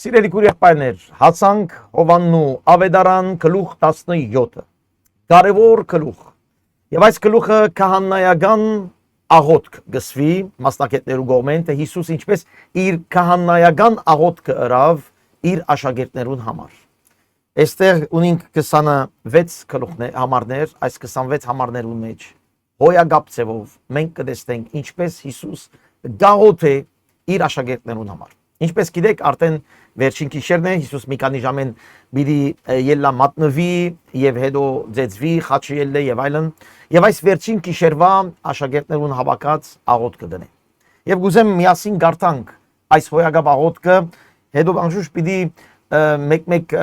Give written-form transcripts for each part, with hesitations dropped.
Սիրելի եղբայրներ, հասանք Հովաննու ավետարան գլուխ 17-ը։ Կարևոր գլուխ։ Եվ այս գլուխը քահանայական աղոթք գսվի մասնակիցներու կողմեն, թե Հիսուս ինչպես իր քահանայական աղոթքը ըրավ իր աշակերտներուն համար։ Այստեղ ունենք 26 համարներ, այս 26 համարներուն մեջ հոյագապ ձևով մենք կտեսնենք ինչպես Հիսուս գաղոթե իր աշակերտներուն համար։ Ինչպես գիտեք, արդեն վերջին գիշերն է, Հիսուս մի քանի ժամեն պիտի ելլա մատնվի եւ հետո ձեծվի, խաչի ելլե եւ այլն։ Եվ այս վերջին գիշերվա աշակերտներուն հավաքած աղոթքը դնե։ Եվ գուզեմ միասին գարտանք այս հոյագապ աղոթքը, հետո անշուշտ պիտի մեկ-մեկ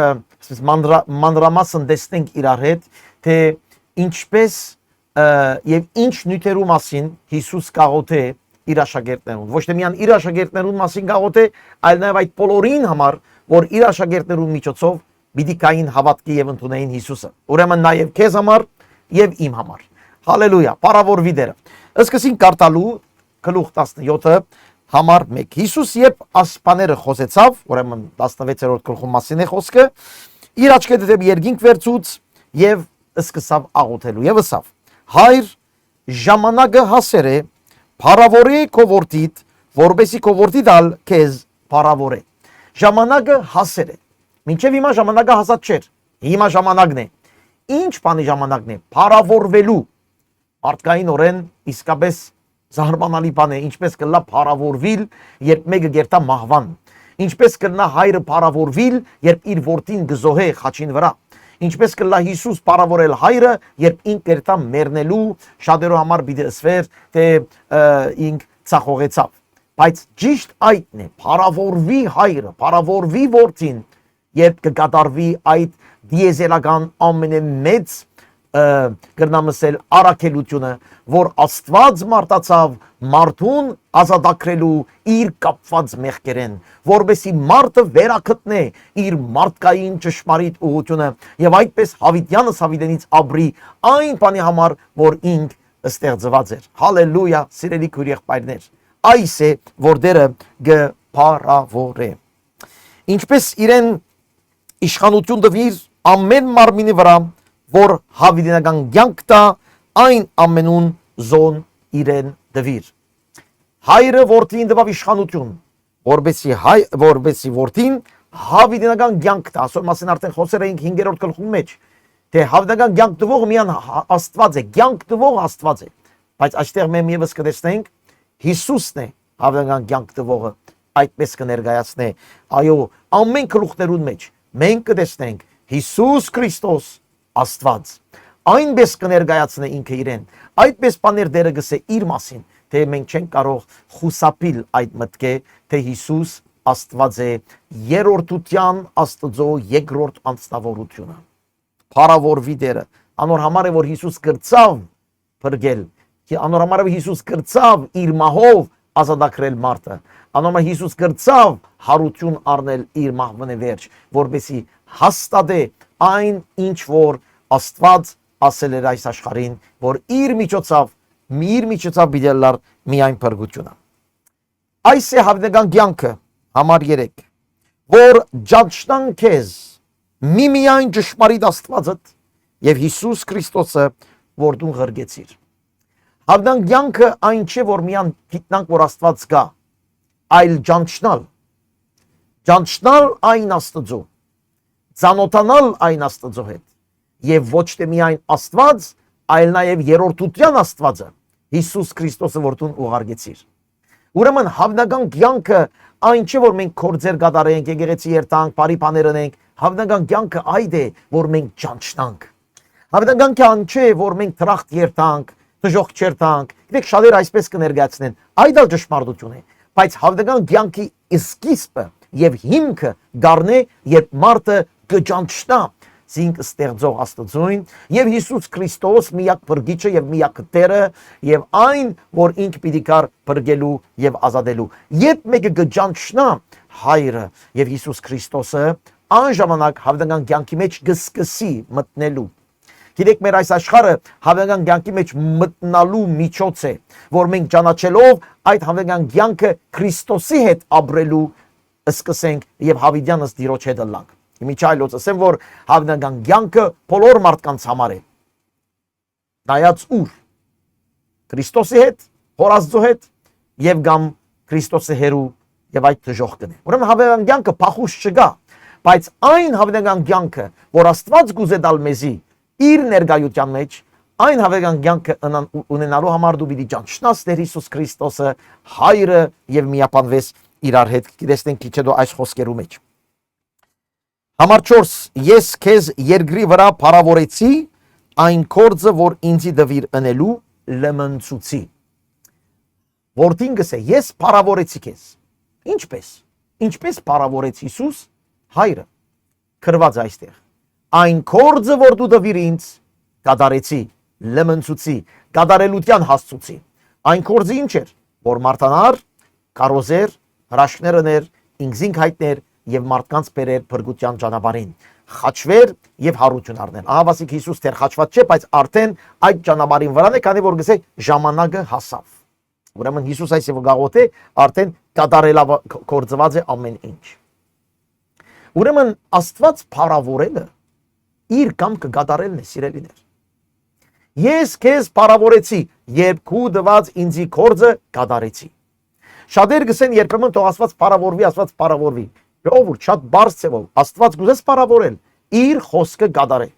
մանրամասն տեսնենք իրար հետ, թե ինչպես եւ ինչ նյութերու մասին Հիսուս գաղոթե իր աշակերտներուն, ոչ թե միան իր աշակերտներուն մասին գաղոթե, այլ նաև այդ բոլորին համար, որ իր աշակերտներուն միջոցով պիտի կային հավատքի եւ ընդունեին Հիսուսը։ Ուրեմն նաև քեզ համար եւ իմ համար։ Հալելույա, փառավորվի Տերը։ Սկսենք կարդալու գլուխ 17-ը համար 1։ Հիսուս երբ ասպաները խոսեցավ, ուրեմն 16-րդ գլխում մասին է խոսքը, իր աչքերը դեպի երկինք վերցուց եւ սկսավ աղոթելու եւ ասավ. Հայր, ժամանակը հասեր է, փառավորի քո որդիդ, որբեսի քո որդիդ ալ քեզ փառավորե։ Ժամանակը հասեր է։ Մինչև հիմա ժամանակը հասած չէր։ Հիմա ժամանակն է։ Ինչ բանի ժամանակն է։ Փառավորվելու։ Մարդկային իսկապես զարմանալի բան է, ինչպես կլա փառավորվիլ, երբ մեկը գերտա մահվան։ Ինչպես կլա հայրը փառավորվիլ, երբ իր որդին գզոհե խաչին վրա։ Ինչպես կլա Հիսուս փառավորել հայրը, երբ ինք կերտա մեռնելու, շատերու համար պիտի ասվեր, թե ինք ցախողեցավ։ Բայց ճիշտ այդն է, փառավորվի հայրը, փառավորվի որդին, երբ կկատարվի այդ դիեզերական ամենամեծ կրնամսել առաքելությունը, որ Աստված մարտացավ մարդուն ազատագրելու իր կապված մեղքերեն, որբեսի մարդը վերակտնե իր մարդկային ճշմարիտ ուղղությունը եւ այդպես հավիտյանս հավիտենից ապրի այն բանի համար, որ ինք ստեղծված էր։ Հալելույա, սիրելի եղբայրներ։ Այս է, որ Տերը գփառավորե։ Ինչպես իրեն իշխանություն տվիր ամեն մարմինի վրա, որ հավիտենական կյանք տա, այն ամենուն զոն իրեն դվիր։ Հայրը որդին տվավ իշխանություն, որբեսի որդին հավիտենական կյանք տա։ Ասոր մասին արդեն խոսել էինք 5-րդ գլխում մեջ, թե հավիտենական կյանք տվող միան Աստված է, կյանք տվող Աստված է։ Բայց այստեղ մենք եւս կտեսնենք Հիսուսն է հավիտենական կյանք տվողը, այդպես կներկայացնե։ Այո, ամեն գլուխներուն մեջ մենք կտեսնենք Հիսուս Քրիստոս Աստված, այնպես կներկայացնե ինքը իրեն, այդպես բաներ Տերը գսե իր մասին, թե մենք չենք կարող խուսափիլ այդ մտքը, թե Հիսուս Աստված է, երրորդության Աստծո երկրորդ անձնավորությունը։ Փառավորվի Տերը, անոր համար է որ Հիսուս կրծավ փրկել, անոր համար է Հիսուս կրծավ իր մահով ազատագրել մարդը, անոր համար Հիսուս կրծավ հարություն առնել իր մահվնե վերջ, որբեսի հաստատե այն ինչ որ Աստված ասել էր այս աշխարհին, որ իր միջոցով բիդելար միայն փրկությունը։ Այս է հավիտենական կյանքը համար 3, որ ճանչնան քեզ միմիայն ճշմարիտ Աստվածդ եւ Հիսուս Քրիստոսը, որ դու ղրգեցիր։ Հավիտենական կյանքը այն չէ, որ միայն գիտնանք, որ Աստված կա, այլ ճանչնալ այն Աստծո, ծանոթանալ այն Աստծո հետ եւ ոչ թե միայն Աստված, այլ նաեւ երրորդության Աստվածը, Հիսուս Քրիստոսը, որ դու ուղարկեցիր։ Ուրեմն հավիտենական կյանքը այն չէ, որ մենք կորձեր կատարենք, եկեղեցի երթանք, բարի բաներ անենք, հավիտենական կյանքը այդ է, որ մենք ճանչնանք։ Հավիտենական կյանքը չէ, որ մենք տրախտ երթանք, դժոխք չերթանք։ Գիտեք, շատերը այսպես կներկայացնեն, այդ էլ ճշմարտություն է, բայց հավիտենական կյանքի սկիզբը եւ հիմքը գառնե, երբ մարդը կճանչնա զինք ստեղծող Աստծոյին եւ Հիսուս Քրիստոս միակ փրկիչը եւ միակ Տերը եւ այն, որ ինք պիտի կար փրկելու եւ ազատելու։ Երբ մեկը կճանչնա հայրը եւ Հիսուս Քրիստոսը, այն ժամանակ հավիտենական կյանքի մեջ կսկսի մտնելու։ Գիտեք, մեր այս աշխարհը հավիտենական կյանքի մեջ մտնալու միջոց է, որ մենք ճանաչելով այդ հավիտենական կյանքը Քրիստոսի հետ ապրելու սկսենք եւ հավիդյանս դիրոջ հետ լանք։ Իմիջայլոց ասեմ, որ հավնական կյանքը բոլոր մարդկանց համար է։ Նայած ուր Քրիստոսի հետ, Հոր Աստծո հետ եւ գամ Քրիստոսի հերու եւ այդ դժոխ կնե։ Ուրեմն հավնական կյանքը փախուս չկա, բայց այն հավնական կյանքը, որ Աստված գուզե տալ մեզի իր ներկայության մեջ, այն հավնական կյանքը ունենալու համար դու պիտի ճանչնաս Տեր Հիսուս Քրիստոսը, Հայրը եւ միապանվես իրար հետ։ Գիտեսնենք քիչ հետո այս խոսքերու մեջ։ Համար 4. Ես քեզ երկրի վրա փառավորեցի այն կորձը, որ ինձի դվիր ընելու լմնցուցի։ Որդին գսե, ես փառավորեցի քեզ։ Ինչպես փառավորեց Հիսուս Հայրը։ Գրված այստեղ։ Այն կորձը, որ դու դվիր ինձ, կատարեցի, լմնցուցի, կատարելության հասցուցի։ Այն կորձը ինչ էր, որ մարտանար, կարոզեր, հրաշքներներ, ինքզինք հայտներ եւ մարդկանց բերեր փրկության ճանապարհին, խաչվեր եւ հարություն առնել։ Ահավասիկ Հիսուս դեռ խաչված չէ, բայց արդեն այդ ճանապարհին վրան է, քանի որ գսե ժամանակը հասավ։ Ուրեմն Հիսուս այսօր գաղութ է, արդեն կատարելավ կործված է ամեն ինչ։ Ուրեմն Աստված փառավորելը իր կամքը կատարելն է, սիրելիներ։ Ես քեզ փառավորեցի, երբ քու դված ինձի կորձը կատարեցի։ Շատեր գսեն երբեմն թող Աստված փառավորվի, Աստված փառավորվի։ Ով շատ բարձ ծևով Աստված գուզես փառավորել, իր խոսքը կատարե։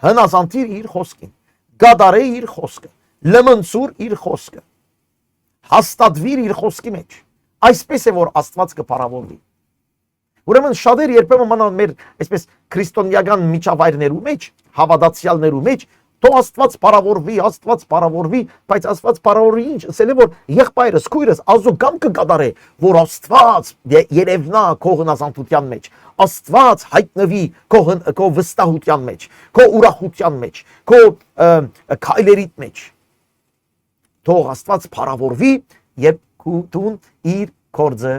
Հնազանդիր իր խոսքին, կատարե իր խոսքը, լմնցուր իր խոսքը, հաստատվիր իր խոսքի մեջ։ Այսպես է որ Աստված կփառավորվի։ Ուրեմն շատեր երբեմն մնան մեր այսպես քրիստոնեական միջավայրներու մեջ, հավատացյալներու մեջ, թող Աստված փառավորվի, բայց Աստված փառավորի ինչ, ասել է որ եղբայրս, քույրս ազո կամ կկատարե, որ Աստված երևնա քո հնազանդության մեջ, Աստված հայտնվի քո վստահության մեջ, քո ուրախության մեջ, քո քայլերիդ մեջ։ Թող Աստված փառավորվի, երբ դու իր կորձը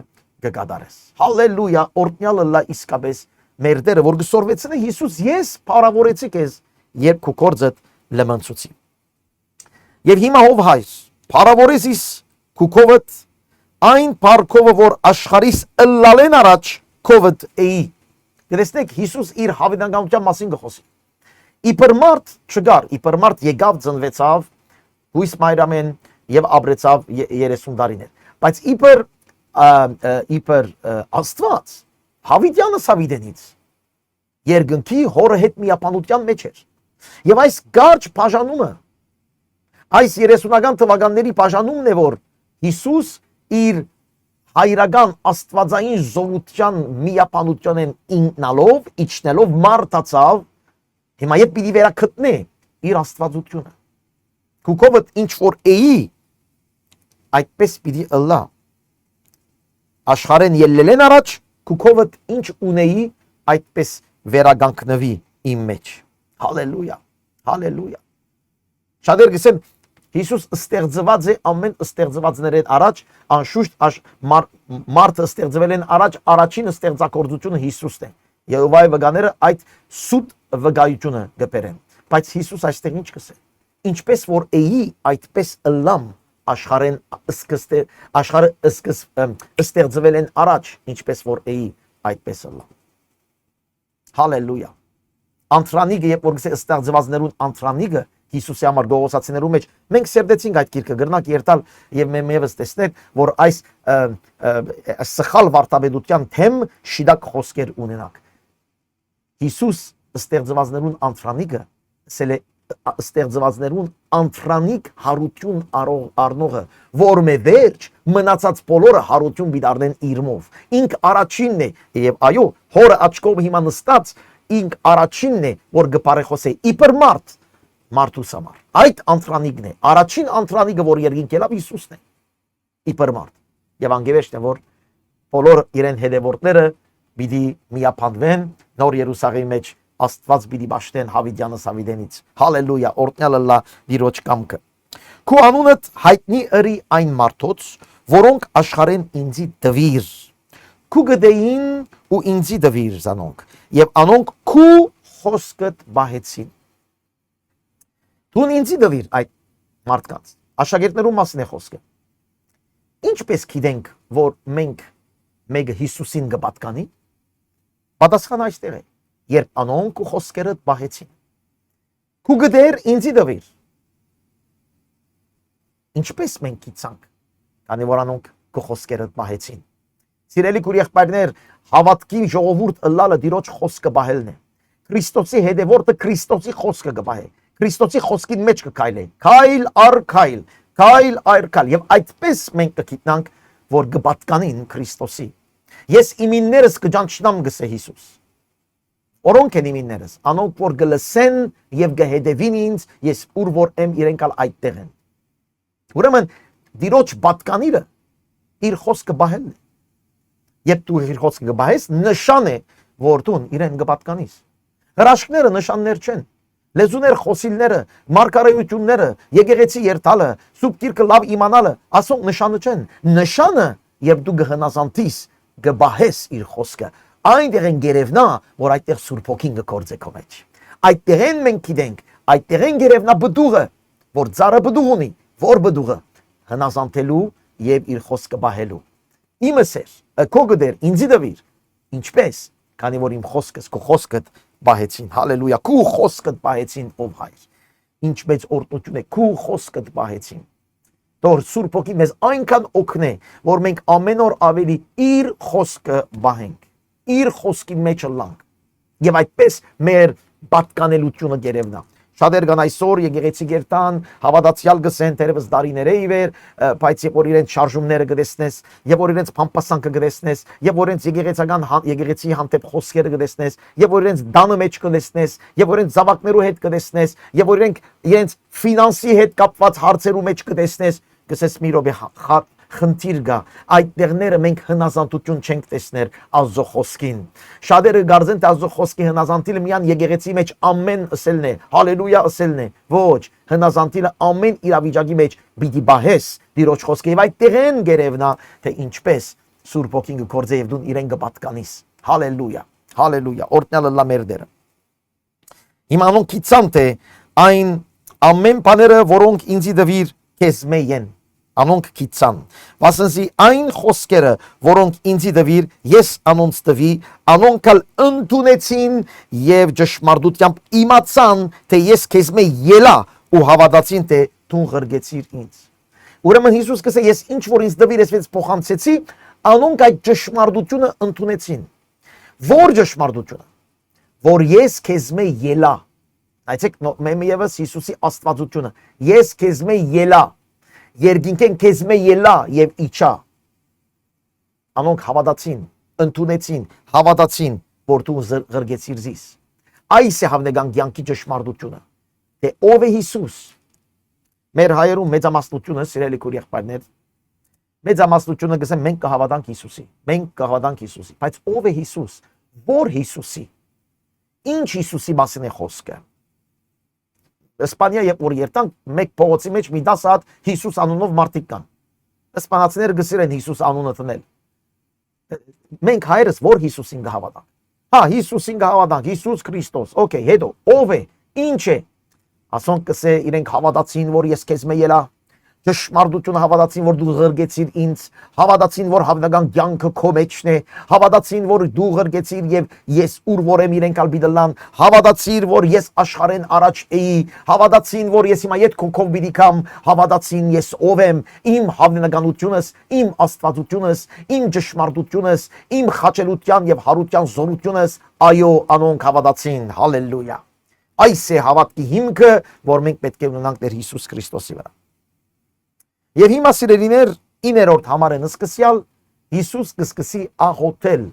կկատարես։ Հալելույա, օրհնյալը լա իսկապես մեր Տերը, որ գսորվեցնե Հիսուս, ես փառավորեցի քեզ, երբ քո կորձը լմնցուցի։ Եվ հիմա ով հայր, փառավորես իս քու կովդ այն փառքովը, որ աշխարհիս ըլլալեն առաջ կովդ էի։ Գտեսնեք, Հիսուս իր հավիտենականության մասին գխոսի։ Իբր մարդ չգար, իբր մարդ եկավ, ծնվեցավ, հույս մայրամեն եւ ապրեցավ 30 տարիներ։ Բայց իբր Աստված հավիտյանս հավիտենից երկնքի հորը հետ միապանության մեջ էր։ Եվ այս գարջ բաժանումը, այս 30-ական թվականների բաժանումն է, որ Հիսուս իր հայրական աստվածային զորության միապանությանեն ինքնալով, իջնելով մարդացավ, հիմա ետ պիտի վերակտնե իր աստվածությունը։ Քուքովդ ինչ որ էի, այդպես պիտի ըլլա։ Աշխարհեն ելլելեն առաջ, քուքովդ ինչ ունեի, այդպես վերագանքնվի իմ մեջ։ Հալելույա, հալելույա։ Շատեր գսեն, Հիսուս ստեղծված է ամեն ստեղծվածներեն առաջ, անշուշտ մարդը ստեղծվել են առաջ, առաջին ստեղծագործությունը Հիսուսն է։ Եհովայի վկաները այդ սուտ վկայությունը կբերեն։ Բայց Հիսուս այստեղ ինչ գսե։ Ինչպես որ էի, այդպես ըլլամ, աշխարհեն ստեղծվել են առաջ, ինչպես որ էի, այդպես ըլլամ։ Հալելույա։ Անտրանիգը, երբ որ գսե ստեղծվածներուն անտրանիգը Հիսուսի համար գողոսացիներու մեջ, մենք սերդեցինք այդ գիրքը, գրնակ երթալ եւ մեմևս տեսնել, որ այս սխալ վարտաբեդության թեմ շիդակ խոսքեր ունենակ։ Հիսուս ստեղծվածներուն անտրանիգը, ասել է ստեղծվածներուն անտրանիկ հարություն առնողը, որ մե վերջ մնացած բոլորը հարություն բիդարնեն իրմով։ Ինք առաջինն է եւ այո, հորը աչքով հիմա նստած ինք առաջինն է, որ գպարեխոսե իբր մարդուս համար։ Այդ անտրանիկն է, առաջին անտրանիկը, որ երկինք ելավ Հիսուսն է, իբր մարդ։ Եվ անգևեշտ է, որ բոլոր իրեն հետևորդները պիտի միապանվեն Նոր Երուսաղեմի մեջ, Աստված պիտի բաշտեն հավիտյանս հավիտենից։ Հալելույա, օրհնյալը լա Տիրոջ կամքը։ Քու անունդ հայտնի ըրի այն մարդոց, որոնք աշխարհեն ինձի դվիր։ Քու գդեին ու ինձի դվիր զանոնք, եւ անոնք քու խոսքդ բահեցին։ Դու ինձի դվիր այդ մարդկանց։ Աշակերտներու մասին է խոսքը։ Ինչպես գիտենք, որ մենք մեկը Հիսուսին կպատկանի։ Պատասխանը այստեղ է, երբ անոնք ու խոսքերը բահեցին։ Քու գդեր ինձի դվիր։ Ինչպես մենք գիցանք, քանի որ անոնք քու խոսքերը բահեցին։ Սիրելի քույր եղբայրներ, հավատքի ժողովուրդ ըլլալը դիրոջ խոսքը բահելն է։ Քրիստոսի հետևորդը Քրիստոսի խոսքը կբահե։ Քրիստոսի խոսքին մեջ կքայլե։ Քայլ առ քայլ, քայլ առ քայլ, եւ այդպես մենք կգիտնանք, որ կպատկանին Քրիստոսի։ Ես իմիններս կճանչնամ գսե Հիսուս։ Որոնք են իմիններս, անոնք որ գլսեն եւ գհետևին ինձ, ես ուր որ եմ իրենք ալ այդտեղ են։ Ուրեմն դիրոջ պատկանիրը իր խոսքը բահելն է։ Երբ դու իր խոսքը կբահես, նշան է, որ դու իրեն կպատկանիս։ Հրաշքները նշաններ չեն։ Լեզուներ, խոսիլները, մարգարեությունները, եկեղեցի երթալը, սուրբ գիրքը լավ իմանալը, ասոնք նշանը չեն։ Նշանը, երբ դու կհնազանդես, կբահես իր խոսքը, այնտեղ են գերևնա, որ այդտեղ Սուրբ Հոգին կգործե քո մեջ։ Այդտեղ են մենք գիտենք, այդտեղ են գերևնա բդուղը, որ ծառը բդուղ ունի, որ բդուղը հնազանդելու եւ իր խոսքը բահելու։ Իմս էր, քո գդեր ինձի դվիր, ինչպես, քանի որ իմ խոսքս քո խոսքդ բահեցին, հալելույա, քու խոսքդ բահեցին, ով հայր։ Ինչ մեծ օրհնություն է, քու խոսքդ բահեցին։ Թող Սուրբ Հոգին մեզ այնքան օգնե, որ մենք ամեն օր ավելի իր խոսքը բահենք, իր խոսքի մեջ լանք եւ այդպես մեր պատկանելությունը գերևնա։ Շատեր կան այսօր եկեղեցի գերտան, հավատացյալ գսեն դերևս դարիներե իվեր, բայց երբ որ իրենց շարժումները գտեսնես, երբ որ իրենց փամփասանքը գտեսնես, երբ որ իրենց եկեղեցի հանդեպ խոսքերը գտեսնես, երբ որ իրենց դանը մեջ կլեսնես, երբ որ իրենց զավակներու հետ կտեսնես, երբ որ իրենց ֆինանսի հետ կապված հարցերու մեջ կտեսնես, գսես մի րոպե խնդիր գա, այդ տեղները մենք հնազանդություն չենք տեսներ Աստծո խոսքին։ Շատերը գարձեն թե Աստծո խոսքի հնազանդիլը միան եկեղեցի մեջ ամեն ըսելն է, հալելույա ըսելն է։ Ոչ, հնազանդիլը ամեն իրավիճակի մեջ պիտի բահես Տիրոջ խոսքը եւ այդ տեղեն գերևնա, թե ինչպես Սուրբ Հոգին կգործե եւ դու իրեն կպատկանիս։ Հալելույա, հալելույա, օրհնյալը լա մեր Տերը։ Հիմա անոնք գիտան թե այն ամեն բաները, որոնք ինձի դվիր քեզ մեյեն։ Անոնք գիտան, վասնզի այն խոսքերը, որոնք ինձի դվիր, ես անոնց տվի, անոնք ալ ընդունեցին եւ ճշմարտությամբ իմացան, թե ես քեզ մե ելա ու հավատացին, թե դու ղրգեցիր ինձ։ Ուրեմն Հիսուս կսե, ես ինչ որ ինձ դվիր, ես փոխանցեցի, անոնք այդ ճշմարտությունը ընդունեցին։ Որ ճշմարտությունը, որ ես քեզ մե ելա։ Այցեք մեմիևս Հիսուսի աստվածությունը, ես քեզ մե ելա։ Երգինքեն քեզ մե ելա եւ իջա։ Անոնք հավատացին, ընդունեցին, հավատացին, որ դու ղրգեցիր զիս։ Այս է հավնեգան կյանքի ճշմարտությունը, թե ով է Հիսուս։ Մեր հայերում մեծամասնությունը, սիրելի քույր եղբայրներ, մեծամասնությունը գսեն մենք կհավատանք Հիսուսի, մենք կհավատանք Հիսուսի, բայց ով է Հիսուս, որ Հիսուսի, ինչ Հիսուսի մասին է խոսքը։ Իսպանիա երբ որ երտանք, մեկ փողոցի մեջ մի 10 հատ Հիսուս անունով մարդիկ կան։ Իսպանացիները գսիր են Հիսուս անունը տնել։ Մենք հայերս որ Հիսուսին կհավատանք։ Հա, Հիսուսին կհավատանք, Հիսուս Քրիստոս։ Okay, հետո ով է, ինչ է։ Ասոնք կսե իրենք հավատացին, որ ես քեզ մե ելա։ Ճշմարտությունը հավատացին, որ դու ղրգեցիր ինձ, հավատացին, որ հավնական կյանքը քո մեջն է, հավատացին, որ դու ղրգեցիր եւ ես ուր որ եմ իրենք ալ բիդլան, հավատացիր, որ ես աշխարհեն առաջ էի, հավատացին, որ ես հիմա իդ քոնքով պիտի կամ, հավատացին ես ով եմ, իմ հավնականությունս, իմ աստվածությունս, իմ ճշմարտությունս, իմ խաչելության եւ հարության զորությունս, այո, անոնք հավատացին, հալելույա։ Այս է հավատքի հիմքը, որ մենք պետք է ունենանք Տեր Հիսուս Քրիստոսի վրա։ Եվ հիմա սիրելիներ 9-րդ համարեն սկսյալ Հիսուս կսկսի աղոթել,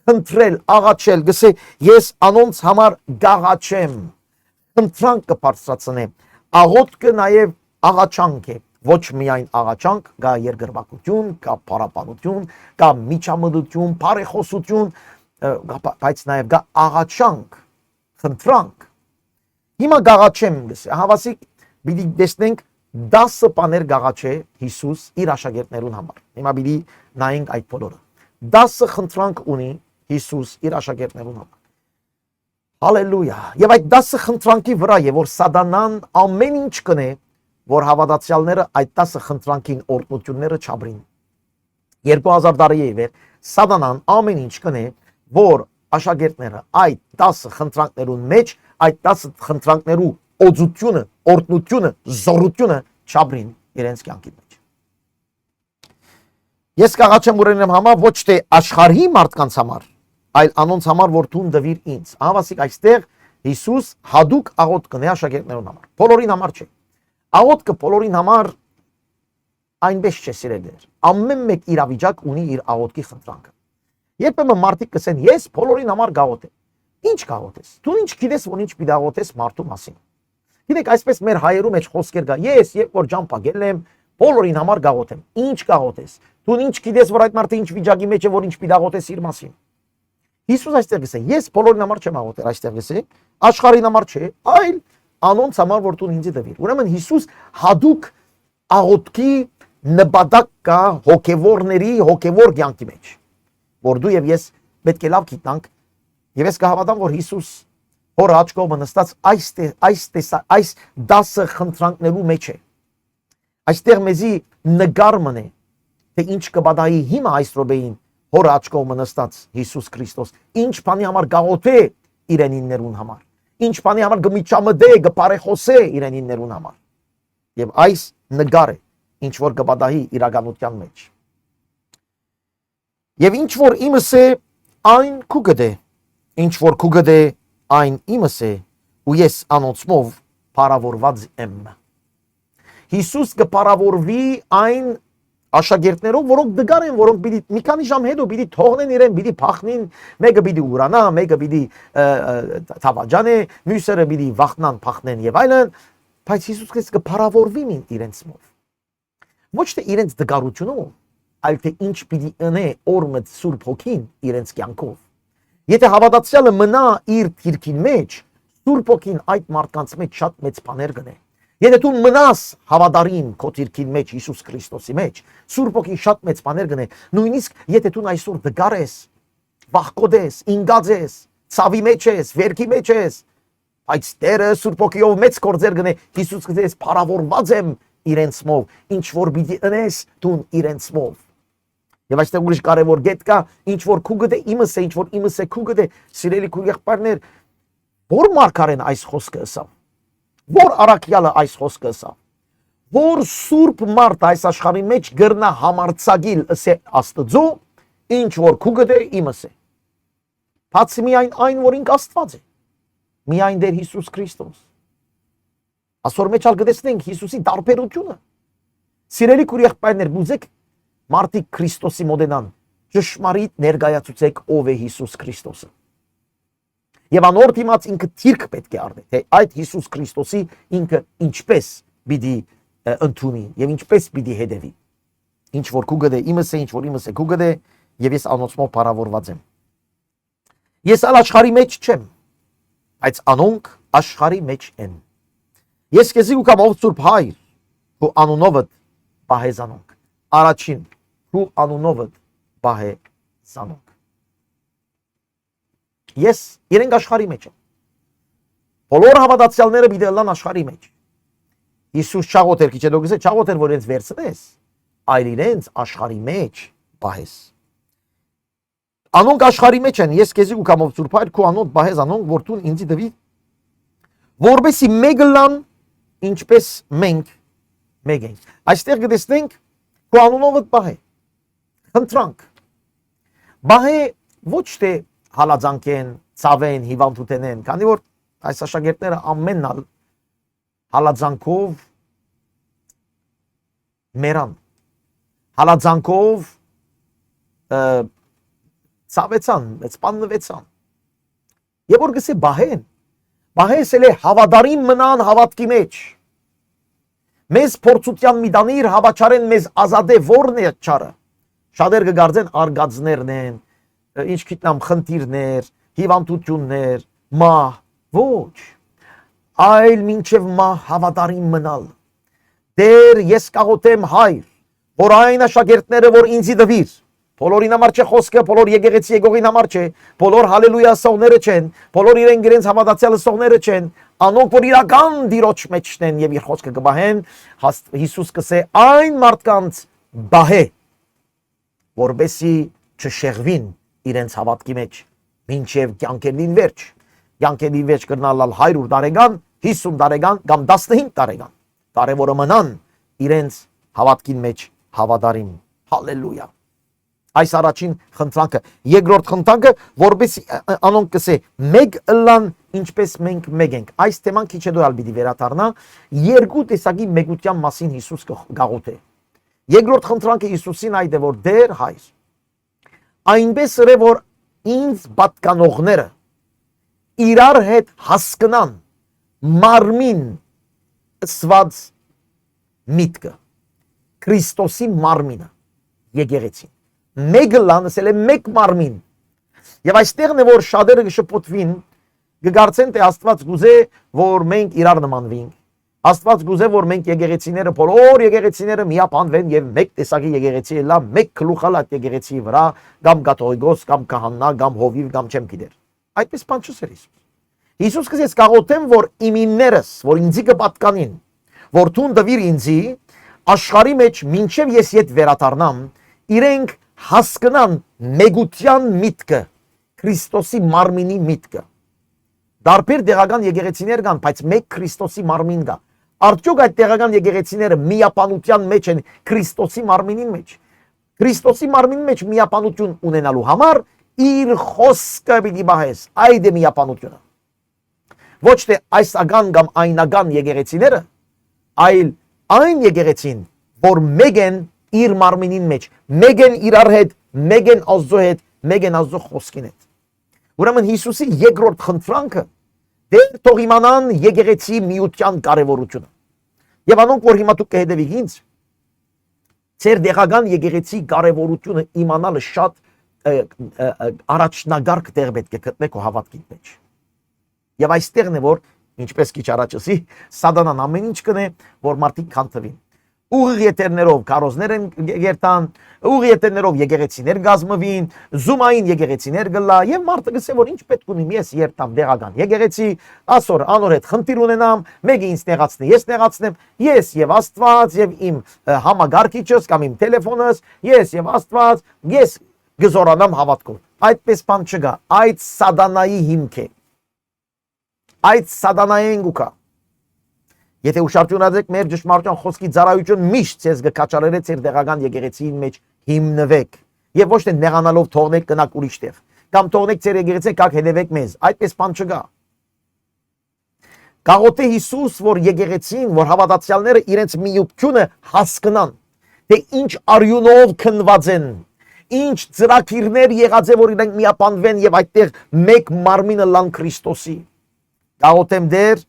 խնդրել, աղաչել, գսե ես անոնց համար գաղաչեմ, խնդրանք կբարձրացնեմ, աղոթքը նաև աղաչանք է, ոչ միայն աղաչանք, կա երկրպագություն, կա փառապանություն, կա միջամտություն, բարեխոսություն, բայց նաև կա աղաչանք, խնդրանք։ Հիմա գաղաչեմ գսե, հավասիկ պիտի տեսնենք 10 բաներ գաղաչե Հիսուս իր աշակերտներուն համար։ Հիմա պիտի նայենք այդ բոլորը։ 10 խնդրանք ունի Հիսուս իր աշակերտներուն համար։ Հալելույա։ Եվ այդ 10 խնդրանքի վրա է որ Սատանան ամեն ինչ կնե, որ հավատացյալները այդ 10 խնդրանքին օրհնությունները չաբրին։ 2000 տարի է վեր սատանան ամեն ինչ կնե, որ աշակերտները այդ 10 խնդրանքներուն մեջ, այդ 10 խնդրանքներու օծությունը, օրտնությունը, զորությունը չաբրին իրենց կյանքի մեջ։ Ես կաղաչեմ ուրենեմ համար ոչ թե աշխարհի մարդկանց համար, այլ անոնց համար, որ թուն դվիր ինձ։ Ահավասիկ այստեղ Հիսուս հadouk աղոտ կնե աշակերտներուն համար։ Բոլորին համար չէ։ Աղոտքը բոլորին համար այնպես չէ սիրելիներ։ Ամեն մեկ իրավիճակ ունի իր աղոտքի խնդրանքը։ Երբեմն մարդիկ կսեն, ես բոլորին համար գաղոթեմ։ Ինչ գաղոթես։ Դու ինչ գիտես, որ ինչ պիտի աղոթես մարդու մասին։ Գիտեք, այսպես մեր հայերու մեջ խոսքեր կա։ Ես երբ որ ջամփագել եմ, բոլորին համար գաղոթեմ։ Ինչ գաղոթես։ Դու ինչ գիտես, որ այդ մարդը ինչ վիճակի մեջ է, որ ինչ պիտի աղոթես իր մասին։ Հիսուս այստեղ գսե, ես բոլորին համար չեմ աղոթել, այստեղ գսե, աշխարհին համար չէ, այլ անոնց համար, որ դու ինձ դվիր։ Ուրեմն Հիսուս հadouk աղոթքի նպատակ կա հոգևորների հոգևոր կյանքի մեջ, որ դու եւ ես պետք է լավ գիտնանք, եւ ես կհավատամ, որ Հիսուս հոր աջ կողմը նստած այս 10 խնդրանքներու մեջ է։ Այստեղ մեզի նկար մնե, թե ինչ կբադայի հիմա այս րոպեին հոր աջ կողմը նստած Հիսուս Քրիստոս, ինչ բանի համար գաղոթե իրենիններուն համար, ինչ բանի համար գմիջամդե գպարեխոսե իրենիններուն համար։ Եվ այս նկար է, ինչ որ կբադայի իրականության մեջ։ Եվ ինչ որ իմս է, այն քու գդե, ինչ որ քու գդե, այն իմս է, ու ես անոնցմով փառավորված եմ։ Հիսուս կփառավորվի այն աշակերտներով, որոնք դգար են, որոնք պիտի մի քանի ժամ հետո պիտի թողնեն իրեն, պիտի փախնին, մեկը պիտի ուրանա, մեկը պիտի թավաջանե, մյուսերը պիտի վախնան, փախնեն եւ այլն, բայց Հիսուս Քրիստոս կփառավորվի իրենցմով։ Ոչ թե իրենց դգարությունով, այլ թե ինչ պիտի ընե օրմդ Սուրբ Հոգին իրենց կյանքով։ Եթե հավատացյալը մնա իր թիրքին մեջ, Սուրբ Հոգին այդ մարդկանց մեջ շատ մեծ բաներ կնե։ Եթե դու մնաս հավատարիմ քո թիրքին մեջ Հիսուս Քրիստոսի մեջ, Սուրբ Հոգին շատ մեծ բաներ կնե։ Նույնիսկ եթե դու այսօր դգար ես, վախկոտ ես, ինգած ես, ցավի մեջ ես, վերքի մեջ ես, բայց Տերը Սուրբ Հոգիով մեծ գործեր կնե։ Հիսուս Քրիստոս փառավորված եմ իրենցմով, ինչ որ պիտի ընես դու իրենցմով։ Եվ այստեղ ուրիշ կարևոր կետ կա, ինչ որ քու գտե իմս է, ինչ որ իմս է քու գտե, սիրելի քույր եղբայրներ, որ մարգարեն այս խոսքը ասավ, որ առաքյալը այս խոսքը ասավ, որ սուրբ մարդ այս աշխարհի մեջ գրնա համարցագիլ ասե Աստծո, ինչ որ քու գտե իմս է։ Բացի միայն այն, որ ինք Աստված է, միայն Տեր Հիսուս Քրիստոս։ Այսօր մեջ ալ գտեսնենք Հիսուսի տարբերությունը։ Սիրելի քույր եղբայրներ, բուզեք մարդիկ Քրիստոսի մոդենան, ճշմարիտ ներկայացուցեք ով է Հիսուս Քրիստոսը։ Եվ անոր դիմաց ինքը թիրք պետք է առնի, թե այդ Հիսուս Քրիստոսի ինքը ինչպես պիտի ընդունի եւ ինչպես պիտի հետևի։ Ինչ որ քու գտե իմս է, ինչ որ իմս է քու գտե, եւ ես անոնցմով փառավորված եմ։ Ես ալ աշխարհի մեջ չեմ, բայց անոնք աշխարհի մեջ են։ Ես քեզի ու կամ ով Սուրբ Հայր, ու անունովդ բահեզանոնք։ Առաջին ու անունովդ բահեզանոնք։ Ես իրենք աշխարհի մեջ եմ։ Բոլոր հավատացյալները պիտի լան աշխարհի մեջ։ Հիսուս չաղոթեր, քիչ հետո գսե չաղոթեր, որ իրենց վերցնես, այլ իրենց աշխարհի մեջ բահես։ Անոնք աշխարհի մեջ են, ես քեզի ու կամ ով Սուրբ Հայր, քու անոնք բահեզանոնք, որ դու ինձի դվի, որբեսի մեկը լան, ինչպես մենք մեկ ենք։ Այստեղ գտեսնենք քո անունովդ բահե, խնդրանք։ Բահե ոչ թե հալածանքեն, ցավեն, հիվանդութենեն, քանի որ այս աշակերտները ամենն ալ հալածանքով մերան, հալածանքով ցավեցան, սպանվեցան։ Եվ որ գսե բահեն, բահես էլ է հավատարիմ մնան հավատքի մեջ։ Մեզ փորձության մի դանիր հավաչարեն մեզ ազատե որն է չարը։ Շատեր կգարձեն արգածներն են, ինչ գիտնամ խնդիրներ, հիվանդություններ, մահ, ոչ, այլ մինչև մահ հավատարիմ մնալ։ Դեր ես կաղոթեմ Հայր, որ այն աշակերտները, որ ինձի դվիր, բոլորին համար չէ խոսքը, բոլոր եկեղեցի եկողին համար չէ, բոլոր հալելույա ասողները չեն, բոլոր իրենց հավատացյալ ասողները չեն, անոնք որ իրական դիրոջ մեջն են եւ իր խոսքը կբահեն, Հիսուս կսե այն մարդկանց բահե, որբեսի չշեղվին իրենց հավատքի մեջ, մինչև կյանքերին վերջ։ Կյանքերին վերջ կրնալալ 100 տարեկան, 50 տարեկան կամ 15 տարեկան։ Կարևորը մնան իրենց հավատքին մեջ հավատարիմ։ Հալելույա։ Այս առաջին խնդրանքը, երկրորդ խնդրանքը, որպես անոնք կսե մեկ ըլլան ինչպես մենք մեկ ենք։ Այս թեման քիչ հետո ալ պիտի վերադառնա, երկու տեսակի մեգության մասին Հիսուս գաղութ է։ Երկրորդ խնդրանքը Հիսուսին այդ է, որ դեր հայր, այնպես է, որ ինձ պատկանողները իրար հետ հասկնան մարմին սված միտքը, Քրիստոսի մարմինը, եկեղեցին։ Մեկ լան, ասել է մեկ մարմին։ Եվ այստեղն է, որ շատերը կշփոթվին, կգարցեն, թե Աստված գուզե, որ մենք իրար նմանվենք։ Աստված գուզե, որ մենք եկեղեցիները, բոլոր եկեղեցիները միապանվեն եւ մեկ տեսակի եկեղեցի լա, մեկ գլուխալ այդ եկեղեցի վրա, կամ կաթողիկոս, կամ քահանա, կամ հովիվ, կամ չեմ գիտեր։ Այդպես բան չսեր Հիսուս։ Հիսուս կսեց կաղոթեմ, որ իմիններս, որ ինձի կպատկանին, որ թուն դվիր ինձի, աշխարհի մեջ մինչև ես ետ վերադառնամ, իրենք հասկնան մեգության միտքը, Քրիստոսի մարմինի միտքը։ Դարբեր տեղական եկեղեցիներ կան, բայց մեկ Քրիստոսի մարմին կա։ Արդյոք այդ տեղական եկեղեցիները միապանության մեջ են Քրիստոսի մարմինի մեջ։ Քրիստոսի մարմինի մեջ միապանություն ունենալու համար իր խոսքը պիտի բահես, այդ է միապանությունը։ Ոչ թե այսական կամ այնական եկեղեցիները, այլ այն եկեղեցին, որ մեկ են իր մարմինին մեջ, մեկ են իրար հետ, մեկ են Աստծո հետ, մեկ են Աստծո խոսքին հետ։ Ուրեմն Հիսուսի երկրորդ խնդրանքը դեր թող իմանան եկեղեցի միության կարևորությունը։ Եվ անոնք, որ հիմա դուք կհետևիք ինձ, ձեր դեղական եկեղեցի կարևորությունը իմանալը շատ առաջնագարկ տեղ պետք է գտնեք ու հավատքի մեջ։ Եվ այստեղն է, որ ինչպես քիչ առաջ ասի, սատանան ամեն ինչ կնե, որ մարդիկ քանթվին։ Ուղիղ եթերներով քարոզներ են գերտան, ուղիղ եթերներով եկեղեցիներ գազմվին, զումային եկեղեցիներ գլա, եւ մարդը գսե, որ ինչ պետք ունիմ ես երթամ դեղական եկեղեցի, ասոր անոր հետ խնդիր ունենամ, մեկը ինձ նեղացնի, ես նեղացնեմ, ես եւ Աստված եւ իմ համագարկիչս կամ իմ տելեֆոնս, ես եւ Աստված, ես գզորանամ հավատքով։ Այդպես բան չկա, այդ սատանայի հիմք է։ Այդ սատանային գուկա։ Եթե ուշադրություն մեր ճշմարտության խոսքի ծառայություն միշտ ցեզ կկաչարերը ձեր դեղական եկեղեցին մեջ հիմնվեք եւ ոչ թե նեղանալով թողնեք կնակ ուրիշ տեղ կամ թողնեք ձեր եկեղեցին կակ հետևեք մեզ, այդպես բան չկա։ Գաղութե Հիսուս, որ եկեղեցին, որ հավատացյալները իրենց միությունը հասկնան, թե ինչ արյունով քնված են, ինչ ծրագիրներ եղած է, որ իրենք միապանվեն եւ այդտեղ մեկ մարմինը լան Քրիստոսի։ Գաղութեմ դեր,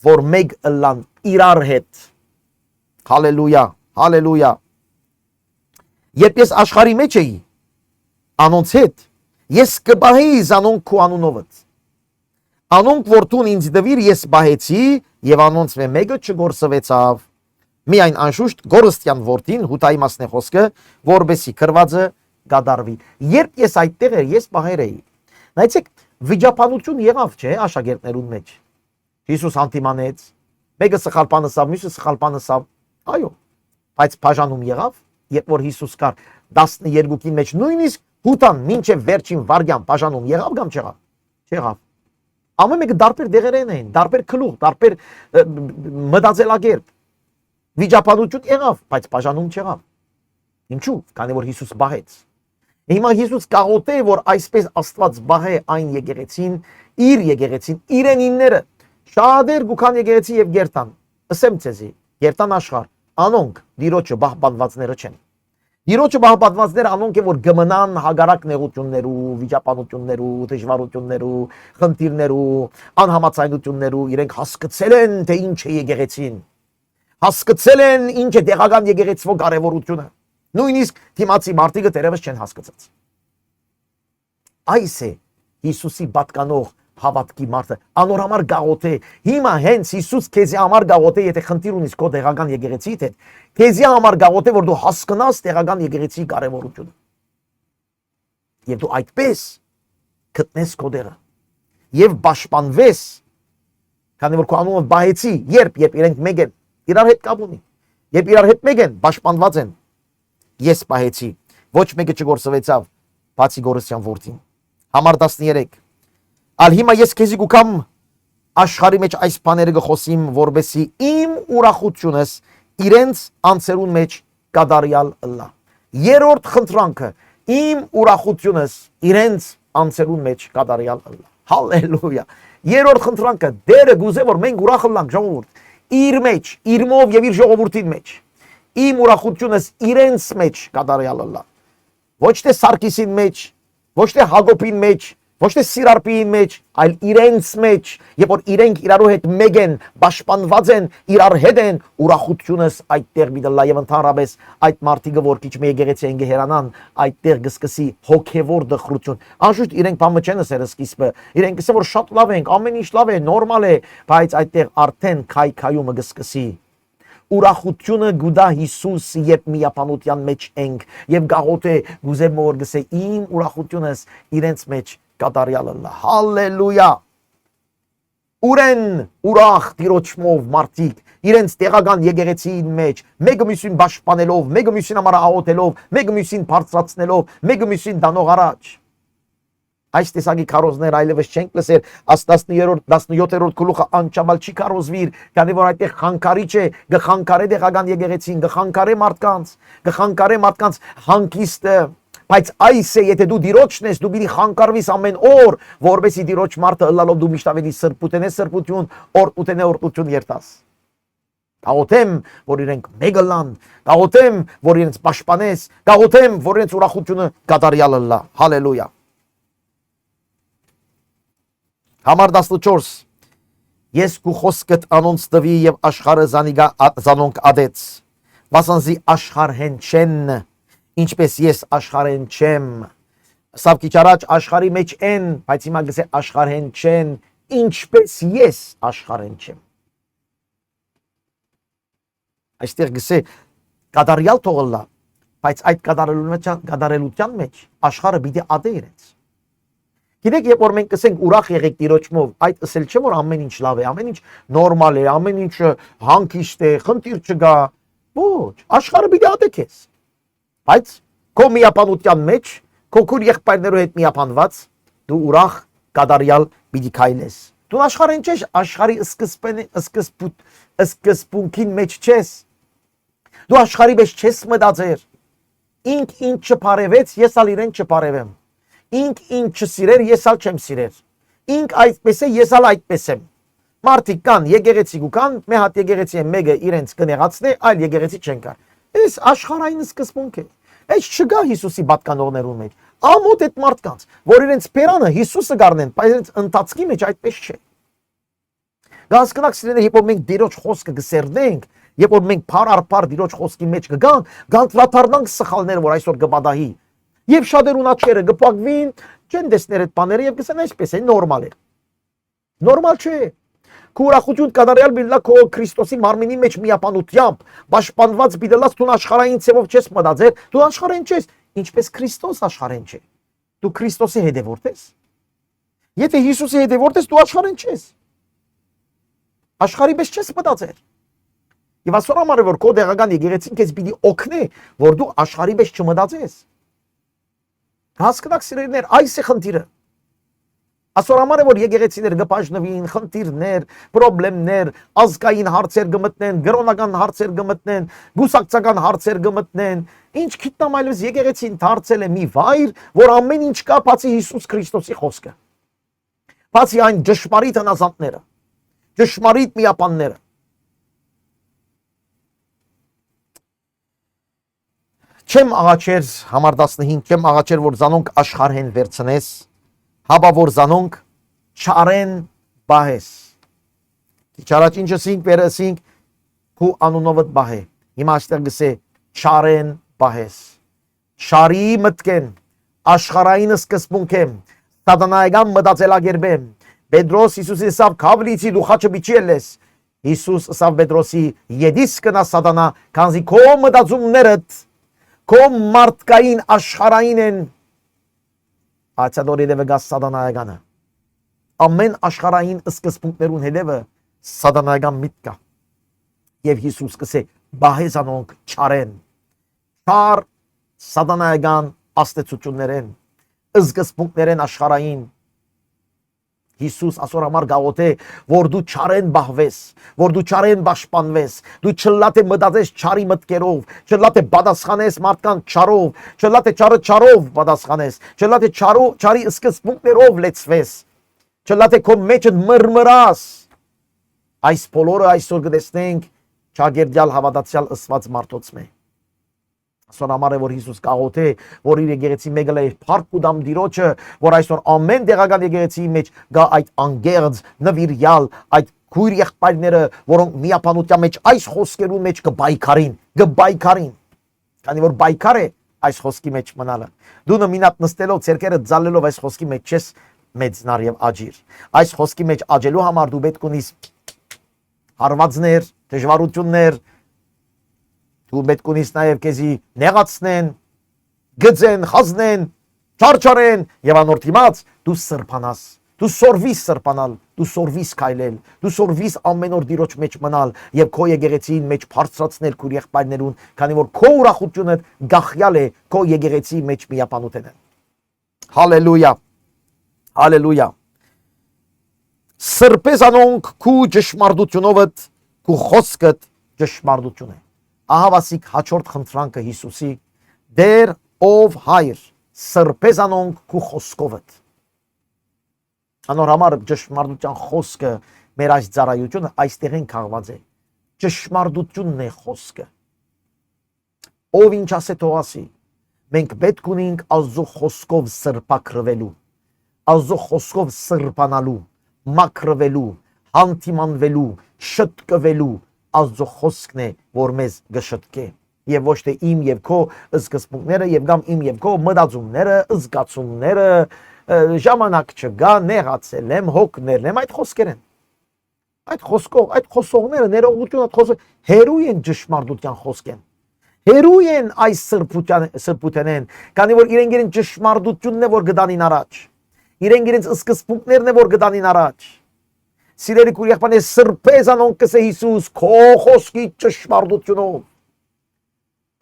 որ մեկ լան իրար հետ։ Հալելույա, հալելույա։ Երբ ես աշխարհի մեջ էի, անոնց հետ, ես կբահեի անոնք քո անունովդ։ Անոնք որ տուն ինձ դվիր ես բահեցի եւ անոնց մեկը չգործվեցավ։ Միայն անշուշտ գորստյան որդին հութայի մասն է խոսքը, որբեսի քրվածը գադարվի։ Երբ ես այդտեղ էր, ես բահեր էի։ Նայեցեք, վիճապանություն եղավ, չէ, աշակերտներուն մեջ։ Հիսուս հանդիմանեց, մեկը սխալ բան ասավ, մյուսը սխալ բան ասավ։ Այո, բայց բաժանում եղավ, երբ որ Հիսուս կար 12-ին մեջ նույնիսկ հութան մինչև վերջին վարյան բաժանում եղավ կամ չեղավ։ Չեղավ։ Ամեն մեկը դարբեր դեղերեն էին, դարբեր գլուխ, դարբեր մտածելակերպ։ Վիճապանություն եղավ, բայց բաժանում չեղավ։ Ինչու՞, քանի որ Հիսուս բահեց։ Հիմա Հիսուս կաղոթե, որ այսպես Աստված բահե այն եկեղեցին, իր եկեղեցին, իրենինները, շատեր գուքան եկեղեցի եւ գերտան։ Ասեմ ցեզի, գերտան աշխարհ, անոնք դիրոջը բահբանվածները չեն։ Դիրոջը բահբանվածները անոնք են, որ գմնան հագարակ նեղություններու, վիճապանություններու, դժվարություններու, խնդիրներու, անհամաձայնություններու, իրենք հասկացել են, թե ինչ է եկեղեցին։ Հասկացել են ինչ է տեղական եկեղեցվո կարևորությունը։ Նույնիսկ թիմացի մարդիկը դեռևս չեն հասկացած։ Այս է Հիսուսի պատկանող հավատքի մարդը, անոր համար գաղոթե։ Հիմա հենց Հիսուս քեզի համար գաղոթե, եթե խնդիր ունիս քո տեղական եկեղեցիդ հետ, քեզի համար գաղոթե, որ դու հասկանաս տեղական եկեղեցի կարևորությունը։ Եվ դու այդպես գտնես քո տեղը եւ պաշտպանվես, քանի որ քո անունը բահեցի, երբ իրենք մեկ են, իրար հետ կապ ունի։ Երբ իրար հետ մեկ են, պաշտպանված են։ Ես պահեցի, ոչ մեկը չգործվեցավ, բացի Գորիսյան որդին։ Համար 13 Ալ հիմա ես քեզի գուկամ աշխարհի մեջ այս բաները գխոսիմ, որբեսի իմ ուրախությունս իրենց անձերուն մեջ կատարյալ լա։ Երրորդ խնդրանքը իմ ուրախությունս իրենց անձերուն մեջ կատարյալ լա։ Հալելույա։ Երրորդ խնդրանքը Տերը գուզե որ մենք ուրախ լանք ժողովուրդ իր մեջ, իրմով եւ իր ժողովրդին մեջ։ Իմ ուրախությունս իրենց մեջ կատարյալ լա։ Ոչ թե Սարգիսին մեջ, ոչ թե Հակոբին մեջ, ոչ թե Սիրարպին մեջ, այլ իրենց մեջ, երբ որ իրենք իրարու հետ մեկ են, պաշտպանված են, իրար հետ են, ուրախությունս այդտեղ մի դլա եւ ընդհանրապես այդ մարդիկը որ քիչ մի եկեղեցի են գերանան, այդտեղ կսկսի հոգեվոր դխրություն։ Անշուշտ իրենք բամը չեն ասել սկիզբը, իրենք ասել որ շատ լավ ենք, ամեն ինչ լավ է, նորմալ է, բայց այդտեղ արդեն քայքայումը կսկսի։ Ուրախությունը գուդա Հիսուս երբ միապանության մեջ ենք եւ գաղութ է գուզե մոր գսե իմ ուրախությունս իրենց մեջ կատարյալ լա։ Հալելույա։ Ուրեն ուրախ տիրոջմով մարդիկ իրենց տեղական եկեղեցին մեջ մեկը մյուսին պաշտպանելով, մեկը մյուսին համար աղոթելով, մեկը մյուսին բարձրացնելով, մեկը մյուսին դանող առաջ։ Այս տեսակի քարոզներ այլևս չենք լսել, 17-րդ գլուխը անչափալ չի քարոզվիր, քանի որ այդտեղ խանգարիչ է, գխանգարե տեղական եկեղեցին, գխանգարե մարդկանց հանգիստը, բայց այս է, եթե դու դիրոջն ես, դու պիտի խանգարվիս ամեն օր, որովհետեւ դիրոջ մարդը ըլլալով դու միշտ ավելի սրբություն, օրտություն երթաս։ Գաղութեմ, որ իրենք մեկը լան, գաղութեմ, որ իրենց պաշտպանես, գաղութեմ, որ իրենց ուրախությունը կատարյալ լա։ Հալելույա։ Համար 14 Ես քու խոսքդ անոնց տվի եւ աշխարհը զանոնք ադեց, վասանզի աշխարհեն չեն, ինչպես ես աշխարհեն չեմ։ Սավ քիչ առաջ աշխարհի մեջ են, բայց հիմա գսե աշխարհեն չեն, ինչպես ես աշխարհեն չեմ։ Այստեղ գսե կատարյալ թողլա, բայց այդ կատարելության մեջ աշխարհը պիտի ադե իրենց։ Գիտեք, երբ որ մենք կսենք ուրախ եղեք Տիրոջմով, այդ ասել չէ որ ամեն ինչ լավ է, ամեն ինչ նորմալ է, ամեն ինչը հանգիստ է, խնդիր չկա։ Ոչ, աշխարհը պիտի ադե քեզ։ Բայց քո միապանության մեջ, քո քուր եղբայրներու հետ միապանված, դու ուրախ կատարյալ պիտի քայլես։ Դու աշխարհին չես, աշխարհի սկզբունքին մեջ չես։ Դու աշխարհի մեջ չես մտածեր։ Ինք ինչ չփարևեց, ես ալ իրեն չփարևեմ։ Ինք ինչ չսիրեր, ես ալ չեմ սիրեր։ Ինք այդպես է, ես ալ այդպես եմ։ Մարդիկ կան, եկեղեցի կան, մի հատ եկեղեցի է մեկը իրենց կնեղացնե, այլ եկեղեցի չեն կար։ Այս աշխարհային սկզբունք է։ Այս չկա Հիսուսի պատկանողներու մեջ։ Ամոթ այդ մարդկանց, որ իրենց բերանը Հիսուսը գարնեն, բայց իրենց ընթացքի մեջ այդպես չէ։ Գասկնակ սիրելիներ, երբ որ մենք Տիրոջ խոսքը կսերնենք, երբ որ մենք փար առ փար Տիրոջ խոսքի մեջ կգանք, գանք սխալներ, որ այսօր կբադահի։ Եվ շատեր ունաչերը գպակվին, չեն տեսներ այդ բաները եւ կսեն այսպես է, նորմալ է։ Նորմալ չէ։ Քո ուրախություն կատարյալ բիլլա քո Քրիստոսի մարմինի մեջ միապանությամբ, պաշտպանված բիդելած դու աշխարհային ցևով չես մտածել, դու աշխարհային չես, ինչպես Քրիստոս աշխարհային չէ։ Դու Քրիստոսի հետևորդ ես։ Եթե Հիսուսի հետևորդ ես, դու աշխարհային չես։ Աշխարհի պես չես մտածել։ Եվ ասոր համար որ քո դեղական եկեղեցին քեզ պիտի օգնի, որ դու աշխարհի պես չմտածես։ Հասկանաք սիրելիներ, այս է խնդիրը։ Ասոր համար է որ եկեղեցիներ գպաշնվին, խնդիրներ, պրոբլեմներ, ազգային հարցեր գմտնեն, գրոնական հարցեր գմտնեն, գուսակցական հարցեր գմտնեն, ինչ գիտնամ այլևս եկեղեցին դարձել է մի վայր, որ ամեն ինչ կա բացի Հիսուս Քրիստոսի խոսքը։ Բացի այն ճշմարիտ հնազանդները, ճշմարիտ միապանները։ Չեմ աղաչեր, համար 15, չեմ աղաչեր, որ զանոնք աշխարհեն վերցնես, հաբա որ զանոնք չարեն բահես։ Քիչ առաջ ինչ ասինք, վերսինք, քու անունովդ բահե։ Հիմա այստեղ գսե չարեն բահես։ Շարի մտքեն, աշխարհային սկզբունքեմ, սատանայական մտածելակերպեմ։ Պետրոս Հիսուսի ասավ քավլիցի դու խաչը բիչի ելես։ Հիսուս ասավ Պետրոսի յեդիս կնա սատանա, քանզի քո մտածումներդ քո մարդկային աշխարհային են, Ացադորի դեպը գաս սատանայականը։ Ամեն աշխարհային սկզբունքներուն հետևը սատանայական միտք կա։ Եվ Հիսուս կսե բահեզանոնք չարեն։ Չար սատանայական աստեցություններ են։ զգսպունքներեն աշխարհային Հիսուս ասոր համար գաղոտ է, որ դու չարեն բահվես, որ դու չարեն պաշտպանվես, դու չլատ է մտածես չարի մտքերով, չլատ է պատասխանես մարդկանց չարով, չլատ է չարը չարով պատասխանես, չլատ է չարի սկզբունքներով լեցվես, չլատ է քո մեջը մրմրաս։ Այս բոլորը այսօր կտեսնենք ճագերդյալ հավատացյալ ըսված մարդոց մե։ Այսօր համար է որ Հիսուս գաղոտ է, որ իր եկեղեցի մեկը է փառք ու դամ դիրոջը, որ այսօր ամեն տեղական եկեղեցի մեջ գա այդ անգերձ նվիրյալ, այդ քույր եղբայրները, որոնք միապանության մեջ այս խոսքերու մեջ կբայքարին, քանի որ բայկար է այս խոսքի մեջ մնալը։ Դու նմինատ նստելով ցերկերը ձալելով այս խոսքի մեջ չես մեծնար եւ աջիր։ Այս խոսքի մեջ աջելու համար դու պետք ունիս հարվածներ, դժվարություններ, դու պետք ունիս նաև քեզի նեղացնեն, գծեն, խազնեն, չարչարեն եւ անորդ իմաց դու սրբանաս, դու սորվիս սրբանալ, դու սորվիս քայլել, դու սորվիս ամեն օր դիրոջ մեջ մնալ եւ քո եկեղեցին մեջ բարձրացնել քո եղբայրներուն, քանի որ քո ուրախությունը գախյալ է քո եկեղեցի մեջ միապանութեն։ Հալելույա։ Հալելույա։ Սրբեզանոնք քու ճշմարտությունովդ, քու խոսքդ ճշմարտություն է։ Ահավասիկ հաջորդ խնդրանքը Հիսուսի դեր ով հայր սրբեզանոնք քու խոսքովդ։ Անոր համար ճշմարտության խոսքը մեր այս ծառայությունը այստեղին քաղված է։ Ճշմարտությունն է խոսքը։ Ով ինչ ասե թող ասի։ Մենք պետք ունենք Աստծո խոսքով սրբակրվելու, Աստծո խոսքով սրբանալու, մաքրվելու, հանդիմանվելու, շտկվելու Աստծո խոսքն է, որ մեզ գշտկե, եւ ոչ թե իմ եւ քո զգացմունքները եւ կամ իմ եւ քո մտածումները, զգացումները, ժամանակ չգա, նեղացել եմ, հոգներն եմ, այդ խոսքեր են։ Այդ խոսքով, այդ խոսողները ներողություն, այդ խոսքը հերու են ճշմարտության խոսքեն։ Հերու են այս սրբութենեն, քանի որ իրենք ճշմարտությունն է, որ գտանին առաջ։ Իրենք սկզբունքներն է, որ գտանին առաջ։ Սիրելի քույրեր, սրբեզանոնք կսե Հիսուս քո խոսքի ճշմարտությունով։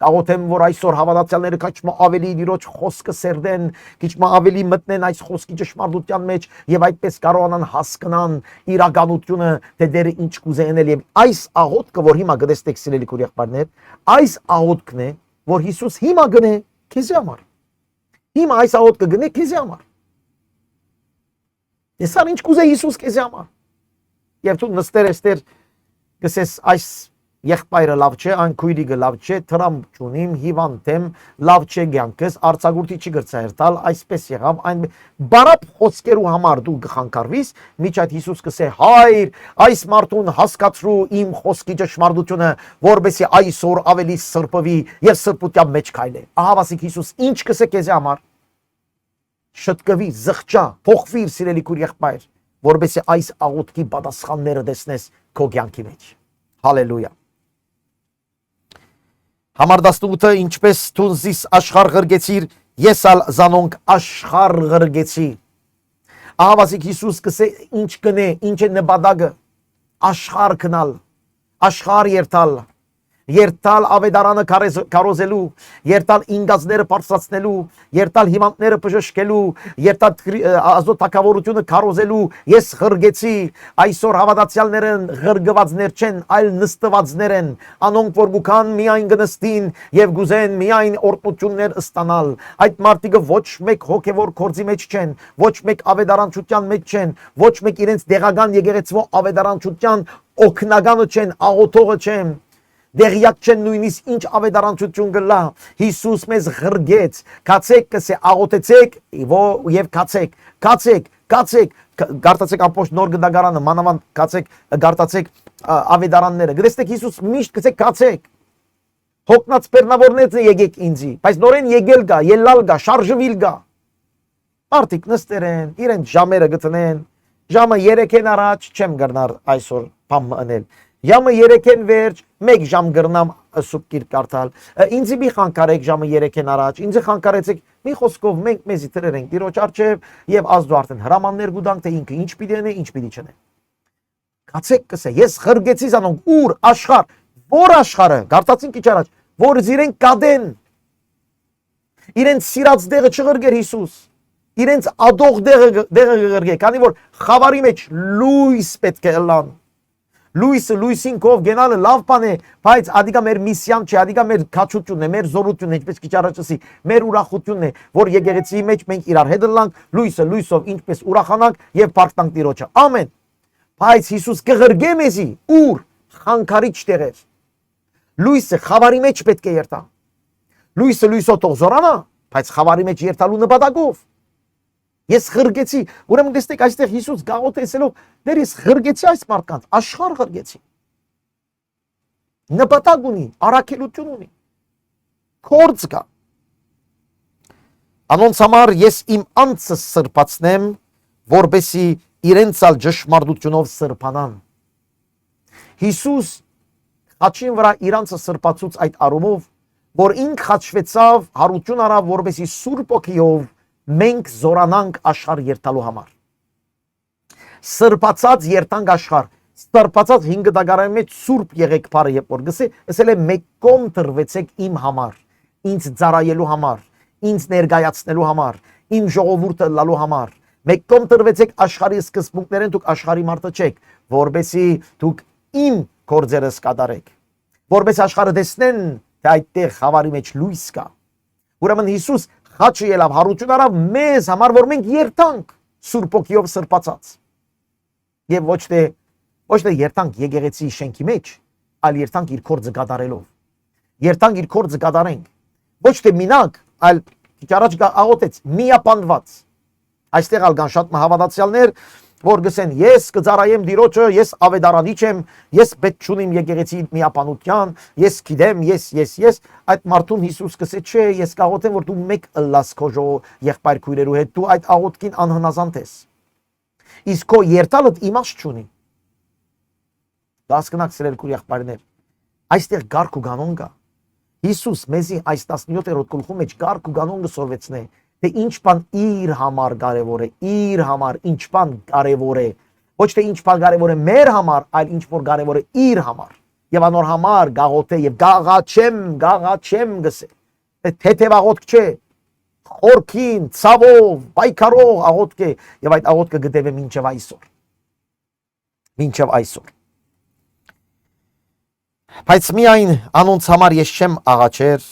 Գաղոտ եմ, որ այսօր հավատացյալները քիչ ավելի իրոջ խոսքը սերդեն, քիչ ավելի մտնեն այս խոսքի ճշմարտության մեջ եւ այդպես կարողանան հասկանան իրականությունը, թե դերը ինչ կուզե անել եւ այս աղոթքը, որ հիմա գտեստեք սիրելի քույրեր, այս աղոթքն է, որ Հիսուս հիմա գնե քեզի համար։ Հիմա այս աղոթքը գնե քեզի համար։ Դեսան ինչ կուզե Հիսուս քեզի համար։ Եվ դու նստեր էստեր գսես այս եղբայրը լավ չէ, այն քույրիկը լավ չէ, թրամ չունիմ, հիվանդ եմ, լավ չէ ցանկս, արցագուրտի չի գրծայրտալ, այսպես եղավ, այն բարապ խոսքերու համար դու գխանկարվիս, միջ այդ Հիսուս կսե հայր, այս մարդուն հասկացրու իմ խոսքի ճշմարտությունը, որբեսի այսօր ավելի սրբվի եւ սրբության մեջ քայլե։ Ահավասիկ Հիսուս ինչ կսե քեզ համար։ Շտկվի, զղջա, փոխվիր սիրելի քույր եղբայր, որբեսի այս աղոթքի պատասխանները տեսնես քո կյանքի մեջ։ Հալելույա։ Համար 18-ը ինչպես թունզիս աշխարհ ղրգեցիր, ես ալ զանոնք աշխարհ ղրգեցի։ Ահավասիկ Հիսուս կսե ինչ կնե, ինչ է նպատակը, աշխարհ գնալ, աշխարհ երթալ ավետարանը կարոզելու, երթալ ինգածները բարձրացնելու, երթալ հիվանդները բժշկելու, երթալ Աստծո թագավորությունը կարոզելու, ես ղրգեցի, այսօր հավատացյալներն ղրգվածներ չեն, այլ նստվածներ են, անոնք որ գուքան միայն գնստին եւ գուզեն միայն օրտնություններ ստանալ, այդ մարդիկը ոչ մեկ հոգեվոր կորձի մեջ չեն, ոչ մեկ ավետարանչության մեջ չեն, ոչ մեկ իրենց դեղական եկեղեցվո ավետարանչության օգնականը չեն, աղոթողը չեն, դեղյակ չեն նույնիսկ ինչ ավետարանչություն գլա, Հիսուս մեզ ղրգեց, կացեք կսե աղոթեցեք եւ կացեք, գարտացեք ամբողջ նոր գնդագարանը, մանավանդ կացեք, գարտացեք ավետարանները, գտեստեք Հիսուս միշտ կսե կացեք, հոգնած բեռնավորներն եկեք ինձի, բայց նորեն եկել գա, ելալ գա, շարժվել գա, մարդիկ նստեր են, իրենց ժամերը գտնեն, ժամը 3-ին առաջ չեմ գնար այսօր բամ անել, Ժամը 3-ին վերջ, 1 ժամ գրնամ սուկ գիրք կարդալ։ Ինձի մի խանգարեք ժամը 3-ին առաջ, ինձի խանգարեցեք մի խոսքով մենք մեզի դրեր ենք Տիրոջ առջև եւ Աստծո արդեն հրամաններ գուտանք թե ինքը ինչ պիտի անե, ինչ պիտի չնե։ Կացեք կսե, ես ղրգեցի զանոնք ուր աշխարհ, որ աշխարհը, գարտացին քիչ առաջ, որ իրենք կադեն։ Իրենց սիրած դեղը չղրգեր Հիսուս։ իրենց ադող դեղը գրգե, քանի որ խավարի մեջ լույս պետք է լան։ Լույսը լույսին կով գնալը լավ բան է, բայց ադիկա մեր միսիան չէ, ադիկա մեր քաչությունն է, մեր զորությունն է, ինչպես քիչ առաջ ասի, մեր ուրախությունն է, որ եկեղեցի մեջ մենք իրար հետ լանք, լույսը լույսով ինչպես ուրախանանք եւ փառքանք Տիրոջը։ Ամեն։ Բայց Հիսուս կղրգե մեզի ուր խանգարիչ տեղեր։ Լույսը խավարի մեջ պետք է երթա։ Լույսը լույսով թող զորանա, բայց խավարի մեջ երթալու նպատակով։ Ես խրգեցի, ուրեմն տեսեք այստեղ Հիսուս գաղութեցելով, դեր ես խրգեցի այս մարդկանց, աշխարհ խրգեցի։ Նպատակ ունի, առաքելություն ունի։ Կորձ կա։ Անոնց համար ես իմ անձը սրբացնեմ, որբեսի իրենց ալ ճշմարտությունով սրբանան։ Հիսուս խաչին վրա իրանցը սրբացուց այդ առումով, որ ինք խաչվեցավ, հարություն արավ, որբեսի Սուրբ Օգիով մենք զորանանք աշխարհ երթալու համար։ Սրբացած երթանք աշխարհ, սրբացած 5 դագարանի մեջ Սուրբ եղեք բարը երբ որ գսե, ասել է մեկ կողմ տրվեցեք իմ համար, ինձ ծառայելու համար, ինձ ներկայացնելու համար, իմ ժողովուրդը լալու համար։ Մեկ կողմ տրվեցեք աշխարհի սկզբունքներեն, դուք աշխարհի մարդը չեք, որբեսի դուք իմ գործերս կատարեք, որբեսի աշխարհը տեսնեն, թե այդտեղ խավարի մեջ լույս կա։ Ուրեմն Հիսուս խաչը ելավ, հարություն արավ մեզ համար, որ մենք երթանք Սուրբ Օգիով սրբացած։ Եվ ոչ թե երթանք եկեղեցի շենքի մեջ, այլ երթանք իր գործը կատարելով։ Երթանք իր գործը կատարենք։ Ոչ թե մինակ, այլ քիչ առաջ աղոթեց միապանված։ Այստեղ ալ կան շատ հավատացյալներ, որ գսեն ես կծառայեմ Տիրոջը, ես ավետարանիչ եմ, ես պետք չունիմ եկեղեցի միապանության, ես գիտեմ, ես, այդ մարդուն Հիսուս կսե չէ, ես կաղոթեմ, որ դու մեկ ըլլաս քո եղբայր քույրերու հետ, դու այդ աղոթքին անհնազանդ ես։ Իսկ քո երթալդ իմաստ չունի։ Դասկնակ սիրել քույր եղբայրներ, այստեղ գարկ ու կանոն կա։ Հիսուս մեզի այս 17-րդ գլխում մեջ գարկ ու կանոն կսորվեցնե, թե ինչ բան իր համար կարևոր է, իր համար ինչ բան կարևոր է, ոչ թե ինչ բան կարևոր է մեր համար, այլ ինչ որ կարևոր է իր համար։ Եվ անոր համար գաղոթե եւ գաղաչեմ գսե։ Թեթև աղոթք չէ, խորքին, ցավով, պայքարող աղոթք է, եւ այդ աղոթքը գտեվե մինչեւ այսօր։ Մինչեւ այսօր։ Բայց միայն անոնց համար ես չեմ աղաչեր,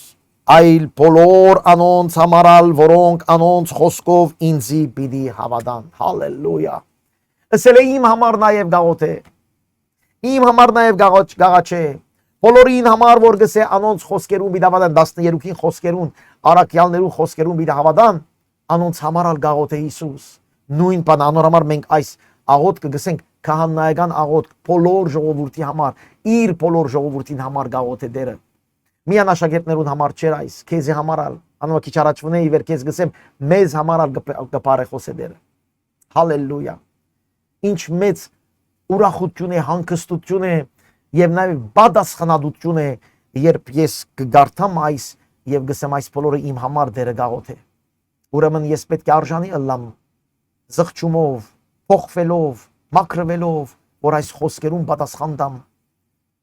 այլ բոլոր անոնց համարալ, որոնք անոնց խոսքով ինձի պիտի հավատան։ Հալելույա։ Ասել է իմ համար նաև գաղոթե։ Իմ համար նաև գաղաչե։ Բոլորին համար որ գսե անոնց խոսքերուն պիտի հավատան, 12-ին խոսքերուն, առաքյալներուն խոսքերուն պիտի հավատան, անոնց համարալ գաղոթե Հիսուս։ Նույն բան անոր համար մենք այս աղոթքը գսենք քահանայական աղոթք բոլոր ժողովրդի համար, իր բոլոր ժողովրդին համար գաղոթե դերը։ Միան աշակերտներուն համար չէր այս, քեզի համարալ, անոնք քիչ առաջվնե իվեր քեզ գսեմ, մեզ համարալ կպարե խոսե դերը։ Հալելույա։ Ինչ մեծ ուրախություն է, հանգստություն է եւ նաեւ բադասխանատություն է, երբ ես կգարթամ այս եւ գսեմ այս բոլորը իմ համար դերը գաղոթե։ Ուրեմն ես պետք է արժանի ըլլամ զղջումով, փոխվելով, մաքրվելով, որ այս խոսքերուն պատասխան տամ։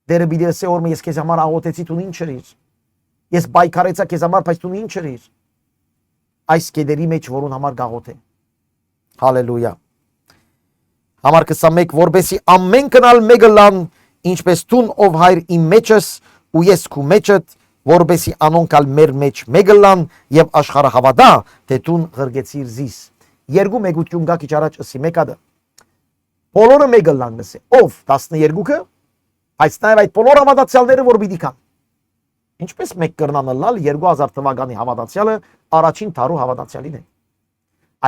Դերը պիտի ասե որ ես քեզ համար աղոթեցի, դու ինչ չրիր։ Ես պայքարեցա քեզ համար, բայց դու ինչ չրիր։ Այս կեդերի մեջ որուն համար գաղոթե։ Հալելույա։ Համար 21 որբեսի ամեն կնալ մեկը լան, ինչպես տուն ով հայր իմ մեջս ու ես քու մեջդ, որբեսի անոնքալ մեր մեջ մեկը լան եւ աշխարհը հավատա, թե տուն ղրգեցիր զիս։ Երկու մեգություն գա քիչ առաջ ասի մեկադը։ Բոլորը մեկը լան գսե։ Ով 12-ը, բայց նաեւ այդ բոլոր հավատացյալները որ պիտի կան։ Ինչպես մեկ կրնանը լալ 2000 թվականի հավատացյալը առաջին թարու հավատացյալին է։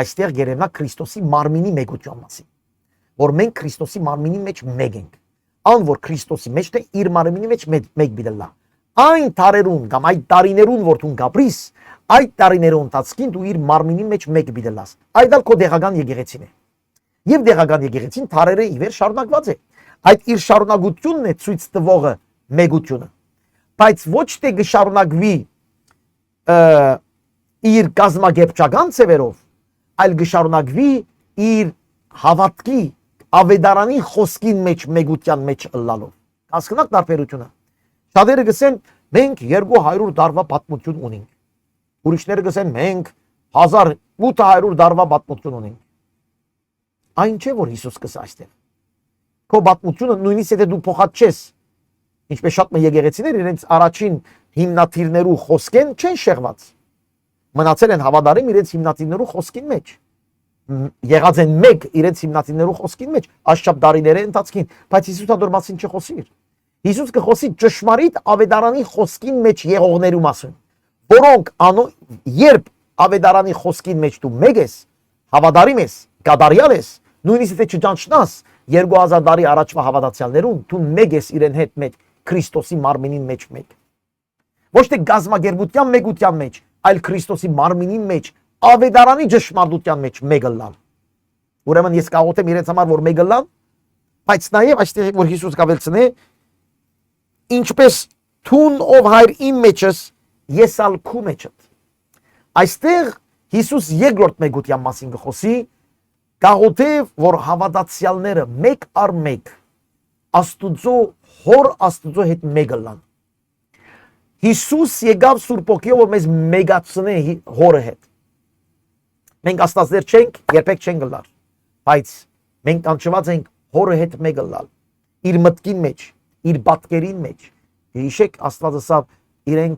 Այստեղ գերենա Քրիստոսի մարմինի մեգության մասին, որ մենք Քրիստոսի մարմինի մեջ մեկ ենք։ Ան որ Քրիստոսի մեջ թե իր մարմինի մեջ մեկ բիդելա։ Այն տարերուն կամ այդ տարիներուն որ դու գաբրիս, այդ տարիներուն տածքին դու իր մարմինի մեջ մեկ բիդելաս։ Այդ ալ քո դեղական եկեղեցին է։ Եվ դեղական եկեղեցին տարերը իվեր շարունակված է։ Այդ իր շարունակությունն է ցույց տվողը մեգությունը։ Բայց ոչ թե գշարունակվի իր կազմակերպչական ծևերով, այլ գշարունակվի իր հավատքի ավետարանի խոսքին մեջ մեգության մեջ ըլլալով։ Հասկանաք տարբերությունը։ Շատերը գսեն մենք 200 տարվա պատմություն ունենք։ Ուրիշները գսեն մենք 1800 դարվա պատմություն ունենք։ Այն չէ, որ Հիսուս կսա այստեղ։ Քո պատմությունը նույնիսկ եթե դու փոխած չես, ինչպես շատ մը եկեղեցիներ իրենց առաջին հիմնադիրներու խոսքեն չեն շեղված։ Մնացել են հավատարիմ իրենց հիմնադիրներու խոսքին մեջ։ Եղած են մեկ իրենց հիմնադիրներու խոսքին մեջ աշխապ դարիների ընթացքին, բայց Հիսուսը դեռ մասին չխոսիր։ Հիսուս կխոսի ճշմարիտ ավետարանի խոսքին մեջ եղողներու մասին, որոնք երբ ավետարանի խոսքին մեջ դու մեկ ես, հավատարիմ ես, կատարյալ ես, նույնիսկ եթե չճանչնաս 2000 տարի առաջվա հավատացյալներուն, դու մեկ ես իրեն հետ մեկ Քրիստոսի մարմինին մեջ մեկ։ Ոչ թե գազմագերբության մեգության մեջ, այլ Քրիստոսի մարմինի մեջ, ավետարանի ճշմարտության մեջ մեկը լալ։ Ուրեմն ես կաղոթեմ իրենց համար, որ մեկը լալ, բայց նաև այստեղ որ Հիսուս կավելցնե, ինչպես թուն ով հայր իմ մեջս, ես ալ քու մեջդ։ Այստեղ Հիսուս երկրորդ մեգության մասին կխոսի, կաղոթև, որ հավատացյալները մեկ առ մեկ Աստուծո հոր Աստուծո հետ մեկը լան։ Հիսուս եկավ Սուրբ Օգիով, որ մեզ մեգացնե հորը հետ։ Մենք աստվածներ չենք, երբեք չենք գլար, բայց մենք կանչված ենք հորը հետ մեկը լալ։ Իր մտքին մեջ, իր պատկերին մեջ։ Հիշեք Աստվածը ասավ, իրեն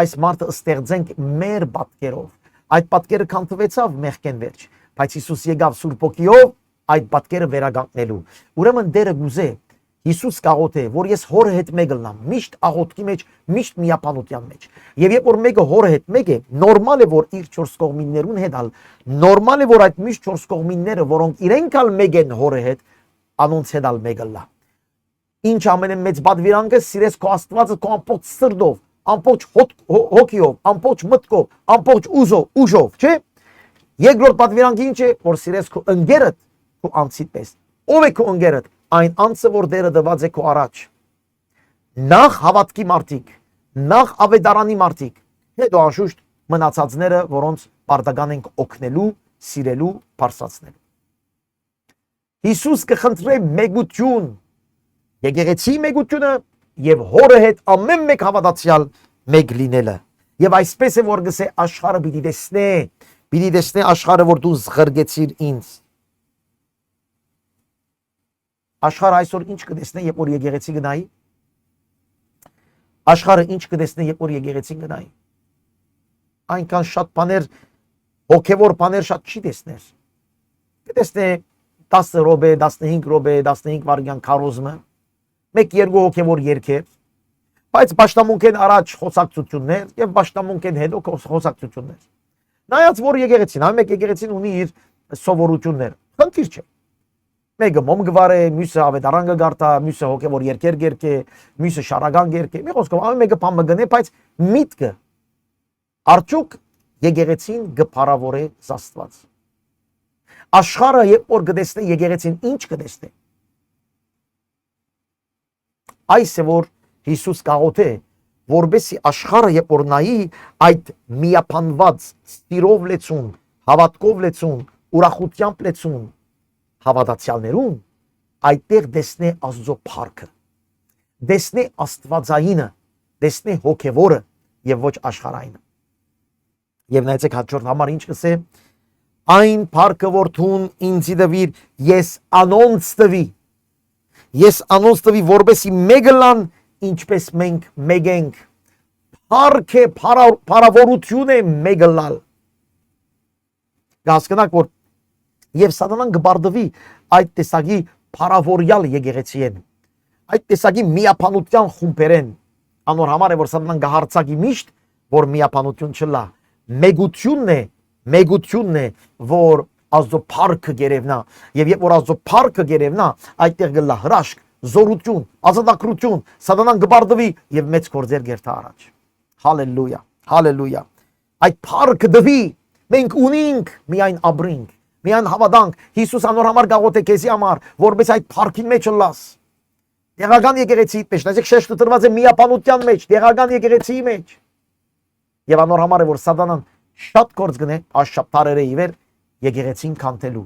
այս մարդը ստեղծենք մեր պատկերով։ Այդ պատկերը քանթվեցավ մեղքեն վերջ, բայց Հիսուս եկավ Սուրբ Օգիով այդ պատկերը վերականգնելու։ Ուրեմն Տերը գուզե Հիսուս կաղոթե, որ ես հորը հետ մեկը լամ, միշտ աղոթքի մեջ, միշտ միապանության մեջ։ Եվ երբ որ մեկը հորը հետ մեկ է, նորմալ է, որ իր 4 կողմիններուն հետ ալ, նորմալ է, որ այդ միշտ 4 կողմինները, որոնք իրենք ալ մեկ են հորը հետ, անոնց հետ ալ մեկը լա։ Ինչ ամենամեծ բադվիրանքը սիրես քո Աստվածը քո ամբողջ սրտով, ամբողջ հոգիով, ամբողջ մտքով, ամբողջ ուժով, չէ՞։ Երկրորդ բադվիրանքը ինչ է, որ սիրես քո ընկերդ, քո անձիդ պես։ Ով է քո ընկերդ։ Այն անձը, որ Տերը տված է քո առաջ։ Նախ հավատքի մարդիկ, նախ ավետարանի մարդիկ, հետո անշուշտ մնացածները, որոնց պարտական ենք օգնելու, սիրելու, բարձրացնելու։ Հիսուս կխնդրե մեգություն, եկեղեցի մեգությունը եւ հորը հետ ամեն մեկ հավատացյալ մեկ լինելը։ Եվ այսպես է որ գսե աշխարհը պիտի տեսնե աշխարհը, որ դու զղրգեցիր ինձ։ Աշխարհը այսօր ինչ կտեսնե, երբ որ եկեղեցի գնայի։ Աշխարհը ինչ կտեսնե, երբ որ եկեղեցին գնայի։ Այնքան շատ բաներ, հոգևոր բաներ շատ չի տեսներ։ Կտեսնե 10 րոպե, 15 րոպե, 15 վայրկյան քարոզմը, 1-2 հոգևոր երգեր, բայց պաշտամունքեն առաջ խոսակցություններ եւ պաշտամունքեն հետո խոսակցություններ։ Նայած որ եկեղեցին, ամեն մեկ եկեղեցին ունի իր սովորությունները։ Խնդիր չէ։ Մեկը մոմ գվարե, մյուսը ավետարան գարտա, մյուսը հոգևոր երգեր գերկե, մյուսը շարական գերկե։ Մի խոսքով ամեն մեկը բան մգնե, բայց միտքը արդյոք եկեղեցին գփարավորե Աստված։ Աշխարհը երբ որ գտեսնե եկեղեցին ինչ կտեսնե։ Այս է որ Հիսուս կաղոթե, որբեսի աշխարհը երբ որ նայի այդ միապանված սիրով լեցուն, հավատքով լեցուն, ուրախությամբ լեցուն հավատացյալներուն, այդտեղ դեսնե Աստծո փառքը, դեսնե Աստվածայինը, դեսնե հոգևորը եւ ոչ աշխարհայինը։ Եվ նայեցեք հաջորդ համար ինչ կսե, այն փառքը որ թուն ինձի դվիր, ես անոնց տվի, որբեսի մեկը լան, ինչպես մենք մեկ ենք։ Փառք է, փառավորություն է մեկը լալ։ Հասկանաք որ Եվ սատանան գբարդվի այդ տեսակի փառավորյալ եկեղեցիեն, այդ տեսակի միապանության խումբերեն, անոր համար է որ սատանան գահարցակի միշտ, որ միապանություն չլա, մեգությունն է, որ Աստծո փառքը գերևնա, եւ երբ որ Աստծո փառքը գերևնա, այդտեղ գլա հրաշք, զորություն, ազատագրություն, սատանան գբարդվի եւ մեծ գործեր գերտա առաջ։ Հալելույա, հալելույա։ Այդ փառքը դվի, մենք ունենք միայն ապրենք։ Միան հավատանք, Հիսուս անոր համար գաղոթե քեզի համար, որպես այդ փառքին մեջ լաս։ Տեղական եկեղեցիի մեջ, նայեք շեշտը տրված է միապանության մեջ, տեղական եկեղեցիի մեջ։ Եվ անոր համար է որ սատանան շատ գործ գնե աշխապտարերը իվեր եկեղեցին քանթելու,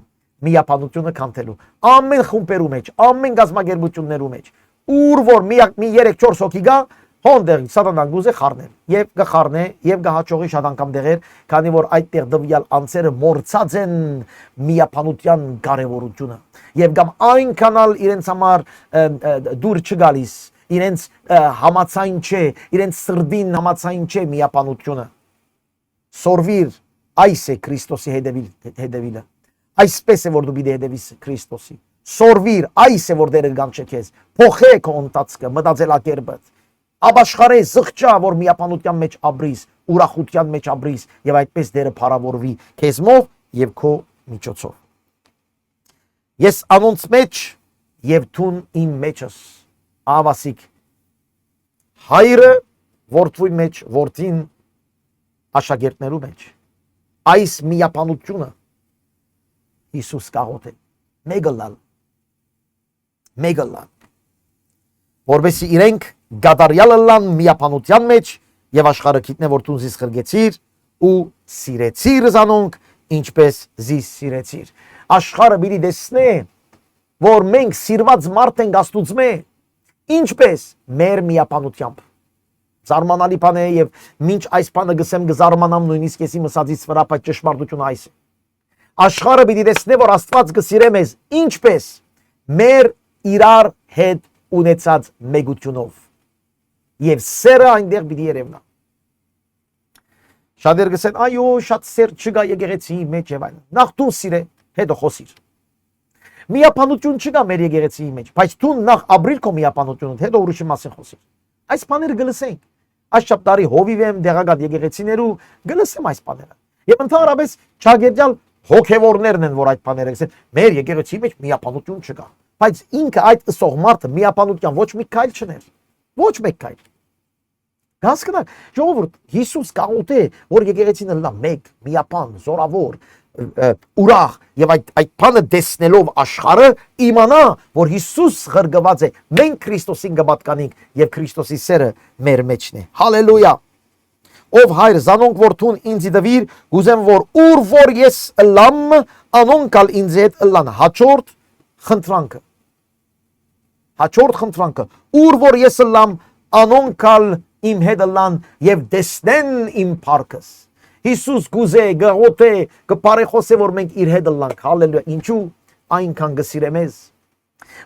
միապանությունը քանթելու, ամեն խումբերու մեջ, ամեն գազմագերբություններու մեջ։ Ուր որ մի 3-4 հոգի գա, Հոնդեր սատանան գուզե խառնել եւ գխառնե եւ գահաճողի շատ անգամ դեղեր, քանի որ այդտեղ դվյալ անձերը մորցած են միապանության կարեւորությունը եւ կամ այնքանալ իրենց համար դուր չգալիս, իրենց համացայն չէ, իրենց սրդին համացայն չէ միապանությունը։ Սորվիր այս է Քրիստոսի հետևիլը։ Այսպես է որ դու պիտի հետևես Քրիստոսի։ Սորվիր այս է որ դերը գանչե քեզ։ Փոխե քո ընթացքը, մտածելակերպը։ Աբաշխարե զղջա որ միապանության մեջ ապրիս, ուրախության մեջ ապրիս եւ այդպես դերը փառավորվի քեզմով եւ քո միջոցով։ Ես անոնց մեջ եւ թուն իմ մեջս ավասիկ հայրը որդվի մեջ որդին աշակերտներու մեջ այս միապանությունը Հիսուս կաղոտ է մեգլալ որբեսի իրենք գադարյալը լան միապանության մեջ եւ աշխարհը գիտնե որ դու զիս խրգեցիր ու սիրեցիր զանոնք ինչպես զիս սիրեցիր աշխարհը բիդի դեսնե որ մենք սիրված մարդ ենք Աստուծմե ինչպես մեր միապանությամբ զարմանալի բան է եւ մինչ այս բանը գսեմ գզարմանամ նույնիսկ եսի մսածից վրա բայց ճշմարտությունը այս է աշխարհը պիտի տեսնե որ Աստված կսիրե մեզ ինչպես մեր իրար հետ ունեցած մեգությունով եւ սերը այնտեղ պիտի երևնա շատեր գսեն այո շատ սեր չկա եկեղեցի մեջ եւ այլն նախ դու սիրե հետո խոսիր միապանություն չկա մեր եկեղեցի մեջ բայց դու նախ ապրիր քո միապանությունդ հետո ուրիշի մասին խոսիր այս բաները գլսենք այս շաբթարի հովիվ եմ դեղագատ եկեղեցիներու գլսեմ այս բաները եւ ընդհանրապես չագերտյալ հոգեվորներն են որ այդ բաները գսեն մեր եկեղեցի մեջ միապանություն չկա բայց ինքը այդ ըսող մարդը միապանության ոչ մի քայլ չներ ոչ մեկ քայլ հասկանաք ժողովուրդ Հիսուս կաղոտ է որ եկեղեցին լա մեկ միապան զորավոր ուրախ եւ այդ բանը դեսնելով աշխարհը իմանա որ Հիսուս ղրգված է մենք Քրիստոսին գբատկանենք եւ Քրիստոսի սերը մեր մեջն է հալելույա ով հայր զանոնք որ թուն ինձ դվիր գուզեմ որ ուր որ ես լամ անոնքալ ինձ հետ լան հաջորդ խնդրանքը ուր որ ես լամ անոնքալ իմ հետ լան եւ դեսնեն իմ փառքս Հիսուս գուզե գաղոթե կպարեխոսե որ մենք իր հետ լանք հալելույա ինչու այնքան գսիրե մեզ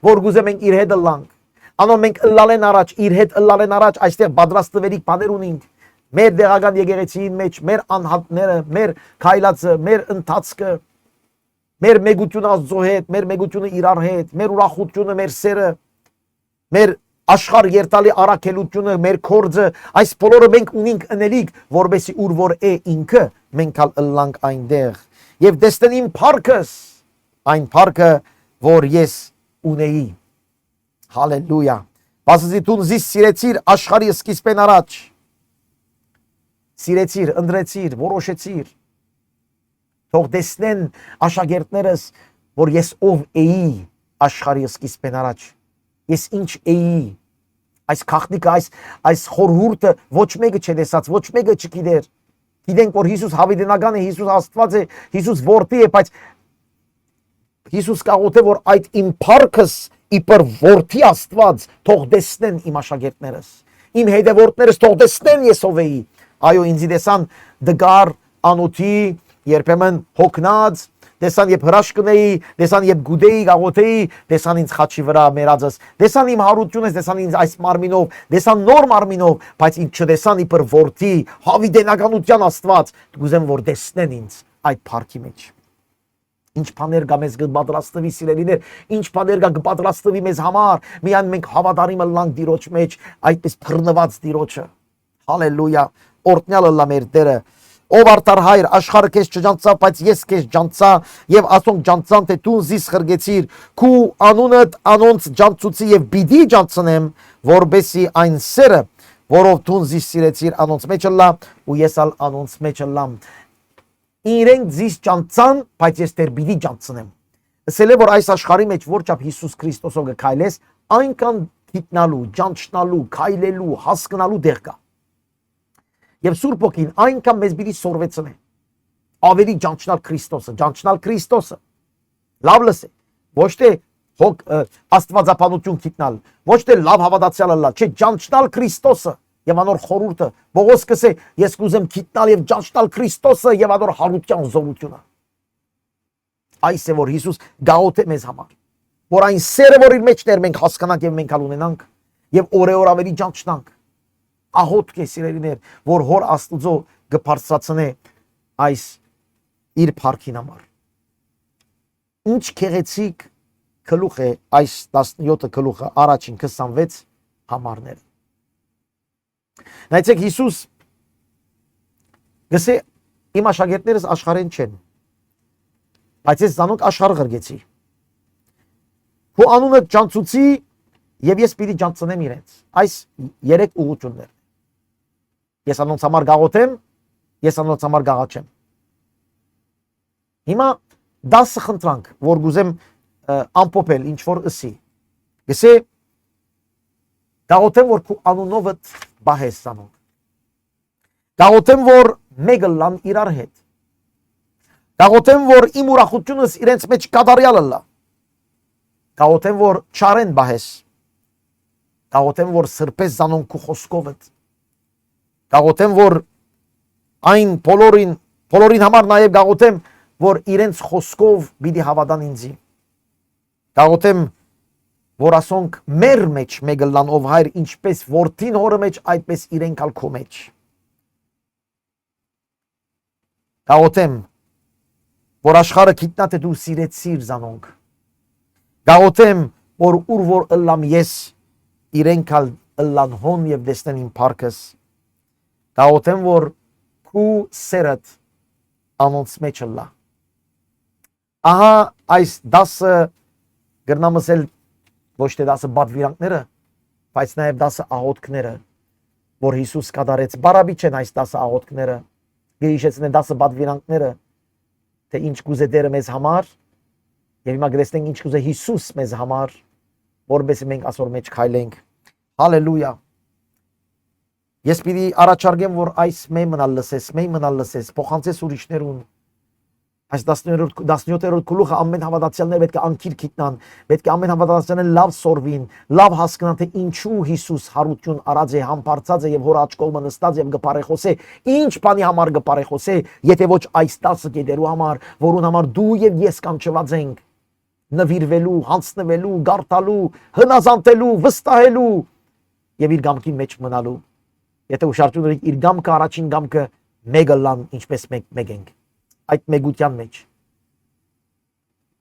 որ գուզե մենք իր հետ լանք անոն մենք լալեն առաջ իր հետ լալեն առաջ այստեղ պատրաստվելիք բաներ ունենք մեր դեղական եկեղեցիի մեջ մեր անհատները մեր քայլածը մեր ընթացքը մեր մեգությունը Աստծո հետ մեր մեգությունը իրար հետ մեր ուրախությունը մեր սերը մեր աշխարհ երթալի առաքելությունը մեր կորձը այս բոլորը մենք ունենք ընելիք որբեսի ուր որ է ինքը մենք ըլլանք այնտեղ եւ դեսնեն իմ փառքս այն փառքը որ ես ունեի հալելույա բացի դու զիս սիրեցիր աշխարհի սկիզբեն առաջ սիրեցիր ընդրեցիր որոշեցիր թող դեսնեն աշակերտներս որ ես ով էի աշխարհի սկիզբեն առաջ ես ինչ էի այս քախնիկը այս խորհուրդը ոչ մեկը չտեսած ոչ մեկը չգիտեր գիտենք որ Հիսուս հավիտենական է Հիսուս Աստված է Հիսուս որդի է բայց Հիսուս կաղոտ է որ այդ իմ փառքս իբր որդի Աստված թող դեսնեն իմ աշակերտներս իմ հետևորդներս թող դեսնեն ես ով էի այո ինձ դեսան դգար անոթի երբեմն հոգնած դեսան երբ հրաշքնեի դեսան երբ գուդեի գաղոթեի դեսան ինձ խաչի վրա մերածս դեսան իմ հարությունս դեսան ինձ այս մարմինով դեսան նոր մարմինով բայց ինձ չդեսան իբր որդի հավիտենականության Աստված գուզեմ որ դեսնեն ինձ այդ փառքի մեջ ինչ բաներ գա մեզ կպատրաստվի սիրելիներ ինչ բաներ գա կպատրաստվի մեզ համար միայն մենք հավատարիմը լանք Տիրոջ մեջ այդպես բռնված Տիրոջը հալելույա օրհնյալը լա մեր Տերը ով արդար հայր աշխարհը քեզ չջանցա բայց ես քեզ ջանցա եւ ասոնք ջանցան թե դու զիս խրգեցիր քու անունդ անոնց ջանցուցի եւ բիդի ջանցնեմ որբեսի այն սերը որով դու զիս սիրեցիր անոնց մեջ լա ու ես ալ անոնց մեջ լամ իրենք զիս ջանցան բայց ես դեր բիդի ջանցնեմ ասել է որ այս աշխարհի մեջ որչափ Հիսուս Քրիստոսով գքայլես այնքան գիտնալու ջանչնալու քայլելու հասկանալու դեղ կա Եվ Սուրբ Ոգին այնքան մեզ պիտի սորվեցնե ավելի ջանչնալ Քրիստոսը լավ լսե ոչ թե աստվածապանություն գիտնալ ոչ թե լավ հավատացյալ լալ չէ ջանչնալ Քրիստոսը եւ անոր խորուրդը Պողոս կսե ես կուզեմ գիտնալ եւ ջանջ տալ Քրիստոսը եւ անոր հարության զորությունը այս է որ Հիսուս գաղութ է մեզ համար որ այն սերը որ իր մեջներ մենք հասկանանք եւ մենք ունենանք եւ օրեօր ավելի ջանջ տանք ահոտ կե սիրելիներ որ հոր Աստծո գբարձրացնե այս իր փառքին համար ինչ քեղեցիկ գլուխ է այս 17 գլուխը առաջին 26 համարները նայեցեք Հիսուս գսե իմ աշակերտներս աշխարհեն չեն բայց ես զանոք աշխարհը գրգեցի քո անունը ջանցուցի եւ ես պիտի ջանցնեմ իրենց այս երեք ուղղություններ ես անոնց համար գաղութեմ ես անոնց համար գաղաչեմ հիմա 10 խնդրանք որ գուզեմ ամփոփել ինչ որ ըսի գսե գաղութեմ որ քո անունովը բահես զանոք գաղութեմ որ մեկը լան իրար հետ գաղութեմ որ իմ ուրախությունս իրենց մեջ կատարյալը լա գաղութեմ որ չարեն բահես գաղութեմ որ սրպես զանոն քո խոսքովդ գաղութեմ որ այն բոլորին համար նաև գաղութեմ որ իրենց խոսքով պիտի հավատան ինձի գաղութեմ որ ասոնք մեր մեջ մեկը լան ով հայր ինչպես որդին հորը մեջ այդպես իրենք ալ քո մեջ գաղութեմ որ աշխարհը գիտնա թե դու սիրեցիր զանոնք գաղութեմ որ ուր որ ըլլամ ես իրենք ալ ըլլան հոն եւ դեսնեն իմ փառքս գաղութեմ որ քու սերդ անոնց մեջ ըլլա ահա այս 10 գրնամսել ոչ թե 10 բադվիրանքները բայց նաև 10 աղոթքները որ Հիսուս կատարեց բարաբի չեն այս 10 աղոթքները գիշեցնեն 10 բադվիրանքները թե ինչ կուզե Տերը մեզ համար եւ հիմա գրեցնենք ինչ կուզե Հիսուս մեզ համար որովհետեւ մենք ասոր մեջ քայլենք հալելույա ես պիտի առաջարկեմ որ այս մենալ լսես փոխանցես ուրիշներուն այս 17-րդ գլուխը ամեն հավատացյալները պետք է անկիր գիտնան, պետք է ամեն հավատացյալները լավ սորվին, լավ հասկանան թե ինչու Հիսուս հարություն արած է, համբարձած է եւ հոր աջ կողմը նստած եւ գպարեխոսե, ինչ բանի համար գպարեխոսե, եթե ոչ այս 10 գետերու համար, որուն համար դու եւ ես կանչված ենք նվիրվելու, հանձնվելու, գարտալու, հնազանդելու, վստահելու եւ իր գամքի մեջ մնալու։ Եթե ուշադրություն ունեք իր գամքը առաջին գամքը մեկը լան ինչպես մեկ ենք այդ մեգության մեջ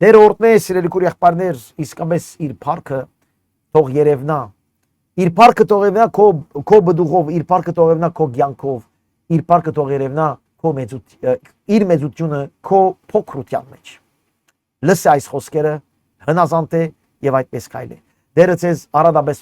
Տեր օրհնե սիրելի քույր եղբայրներ իսկապես իր փառքը թող երևնա իր փառքը թող երևնա քո բդուղով իր փառքը թող երևնա քո կյանքով իր փառքը թող երևնա քո իր մեծությունը քո փոքրության մեջ լսի այս խոսքերը հնազանդ է եւ այդպես քայլե Տերը ձեզ արադաբես